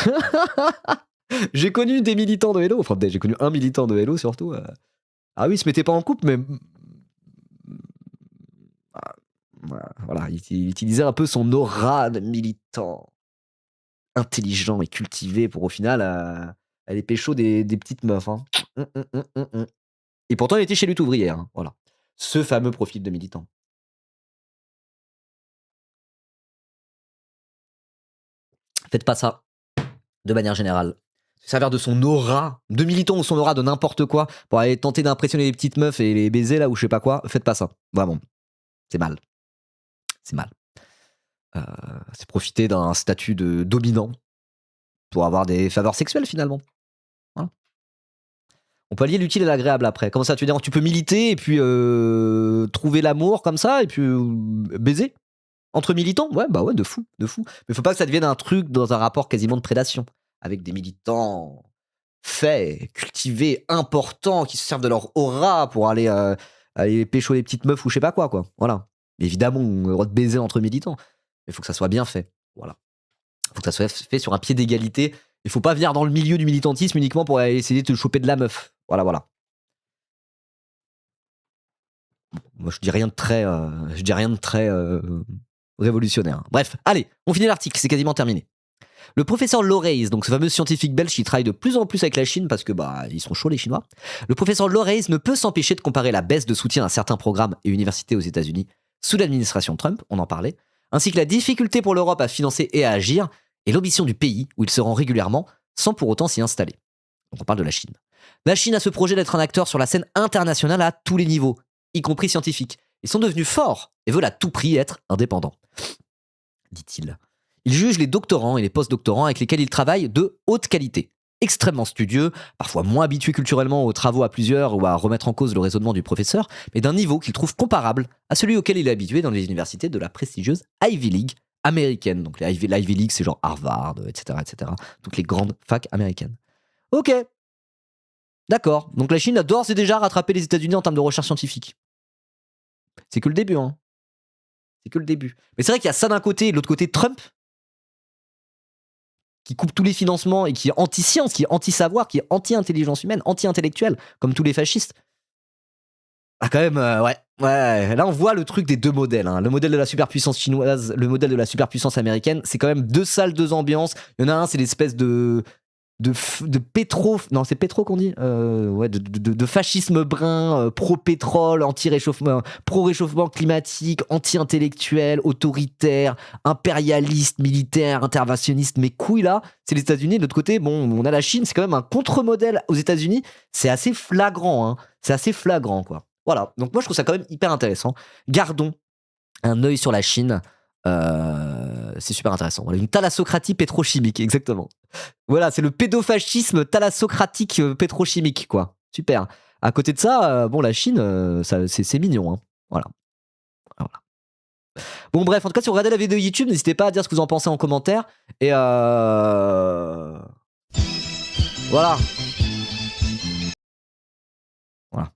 J'ai connu des militants de Hello. Enfin, j'ai connu un militant de Hello surtout. Ah oui, ils se mettaient pas en couple, mais. Voilà, il utilisait un peu son aura de militant intelligent et cultivé pour au final aller pécho des petites meufs. Hein. Et pourtant, il était chez Lutte Ouvrière. Hein. Voilà. Ce fameux profil de militant. Faites pas ça, de manière générale. Se servir de son aura, de militant ou son aura de n'importe quoi, pour aller tenter d'impressionner les petites meufs et les baiser là ou je sais pas quoi, faites pas ça. Vraiment. C'est mal. C'est mal. C'est profiter d'un statut de dominant pour avoir des faveurs sexuelles finalement. Voilà. On peut allier l'utile et l'agréable après. Comment ça, tu veux dire, tu peux militer et puis trouver l'amour comme ça et puis baiser. Entre militants? Ouais, bah ouais, de fou, de fou. Mais faut pas que ça devienne un truc dans un rapport quasiment de prédation, avec des militants faits, cultivés, importants, qui se servent de leur aura pour aller pécho les petites meufs ou je sais pas quoi. Voilà. Évidemment, on a le droit de baiser entre militants, mais il faut que ça soit bien fait. Voilà. Faut que ça soit fait sur un pied d'égalité. Il faut pas venir dans le milieu du militantisme uniquement pour aller essayer de te choper de la meuf. Voilà. Moi, je dis rien de très révolutionnaire. Bref, allez, on finit l'article, c'est quasiment terminé. Le professeur Loreis, donc ce fameux scientifique belge qui travaille de plus en plus avec la Chine parce que ils sont chauds les Chinois. Le professeur Loreis ne peut s'empêcher de comparer la baisse de soutien à certains programmes et universités aux États-Unis sous l'administration Trump, on en parlait, ainsi que la difficulté pour l'Europe à financer et à agir, et l'ambition du pays où il se rend régulièrement sans pour autant s'y installer. Donc on parle de la Chine. La Chine a ce projet d'être un acteur sur la scène internationale à tous les niveaux, y compris scientifiques. Ils sont devenus forts et veulent à tout prix être indépendants, dit-il. Il juge les doctorants et les post-doctorants avec lesquels il travaille de haute qualité, extrêmement studieux, parfois moins habitués culturellement aux travaux à plusieurs ou à remettre en cause le raisonnement du professeur, mais d'un niveau qu'il trouve comparable à celui auquel il est habitué dans les universités de la prestigieuse Ivy League américaine. Donc l'Ivy League, c'est genre Harvard, etc. Toutes les grandes facs américaines. Ok, d'accord. Donc la Chine a d'ores et déjà rattrapé les États-Unis en termes de recherche scientifique. C'est que le début, hein. C'est que le début. Mais c'est vrai qu'il y a ça d'un côté et de l'autre côté Trump, qui coupe tous les financements et qui est anti-science, qui est anti-savoir, qui est anti-intelligence humaine, anti-intellectuel, comme tous les fascistes. Ah, quand même, ouais. Là, on voit le truc des deux modèles. Hein. Le modèle de la superpuissance chinoise, le modèle de la superpuissance américaine. C'est quand même deux salles, deux ambiances. Il y en a un, c'est l'espèce de pétro. Non, c'est pétro qu'on dit de fascisme brun, pro-pétrole, anti-réchauffement, pro-réchauffement climatique, anti-intellectuel, autoritaire, impérialiste, militaire, interventionniste. Mais couilles là, c'est les États-Unis. De l'autre côté, bon, on a la Chine. C'est quand même un contre-modèle aux États-Unis. C'est assez flagrant, hein. C'est assez flagrant, quoi. Voilà. Donc moi, je trouve ça quand même hyper intéressant. Gardons un œil sur la Chine. C'est super intéressant. Voilà, une thalassocratie pétrochimique, exactement. Voilà, c'est le pédofascisme thalassocratique pétrochimique, quoi. Super. À côté de ça, bon, la Chine, c'est mignon. Hein. Voilà. Bon, bref, en tout cas, si vous regardez la vidéo YouTube, n'hésitez pas à dire ce que vous en pensez en commentaire. Et voilà. Voilà.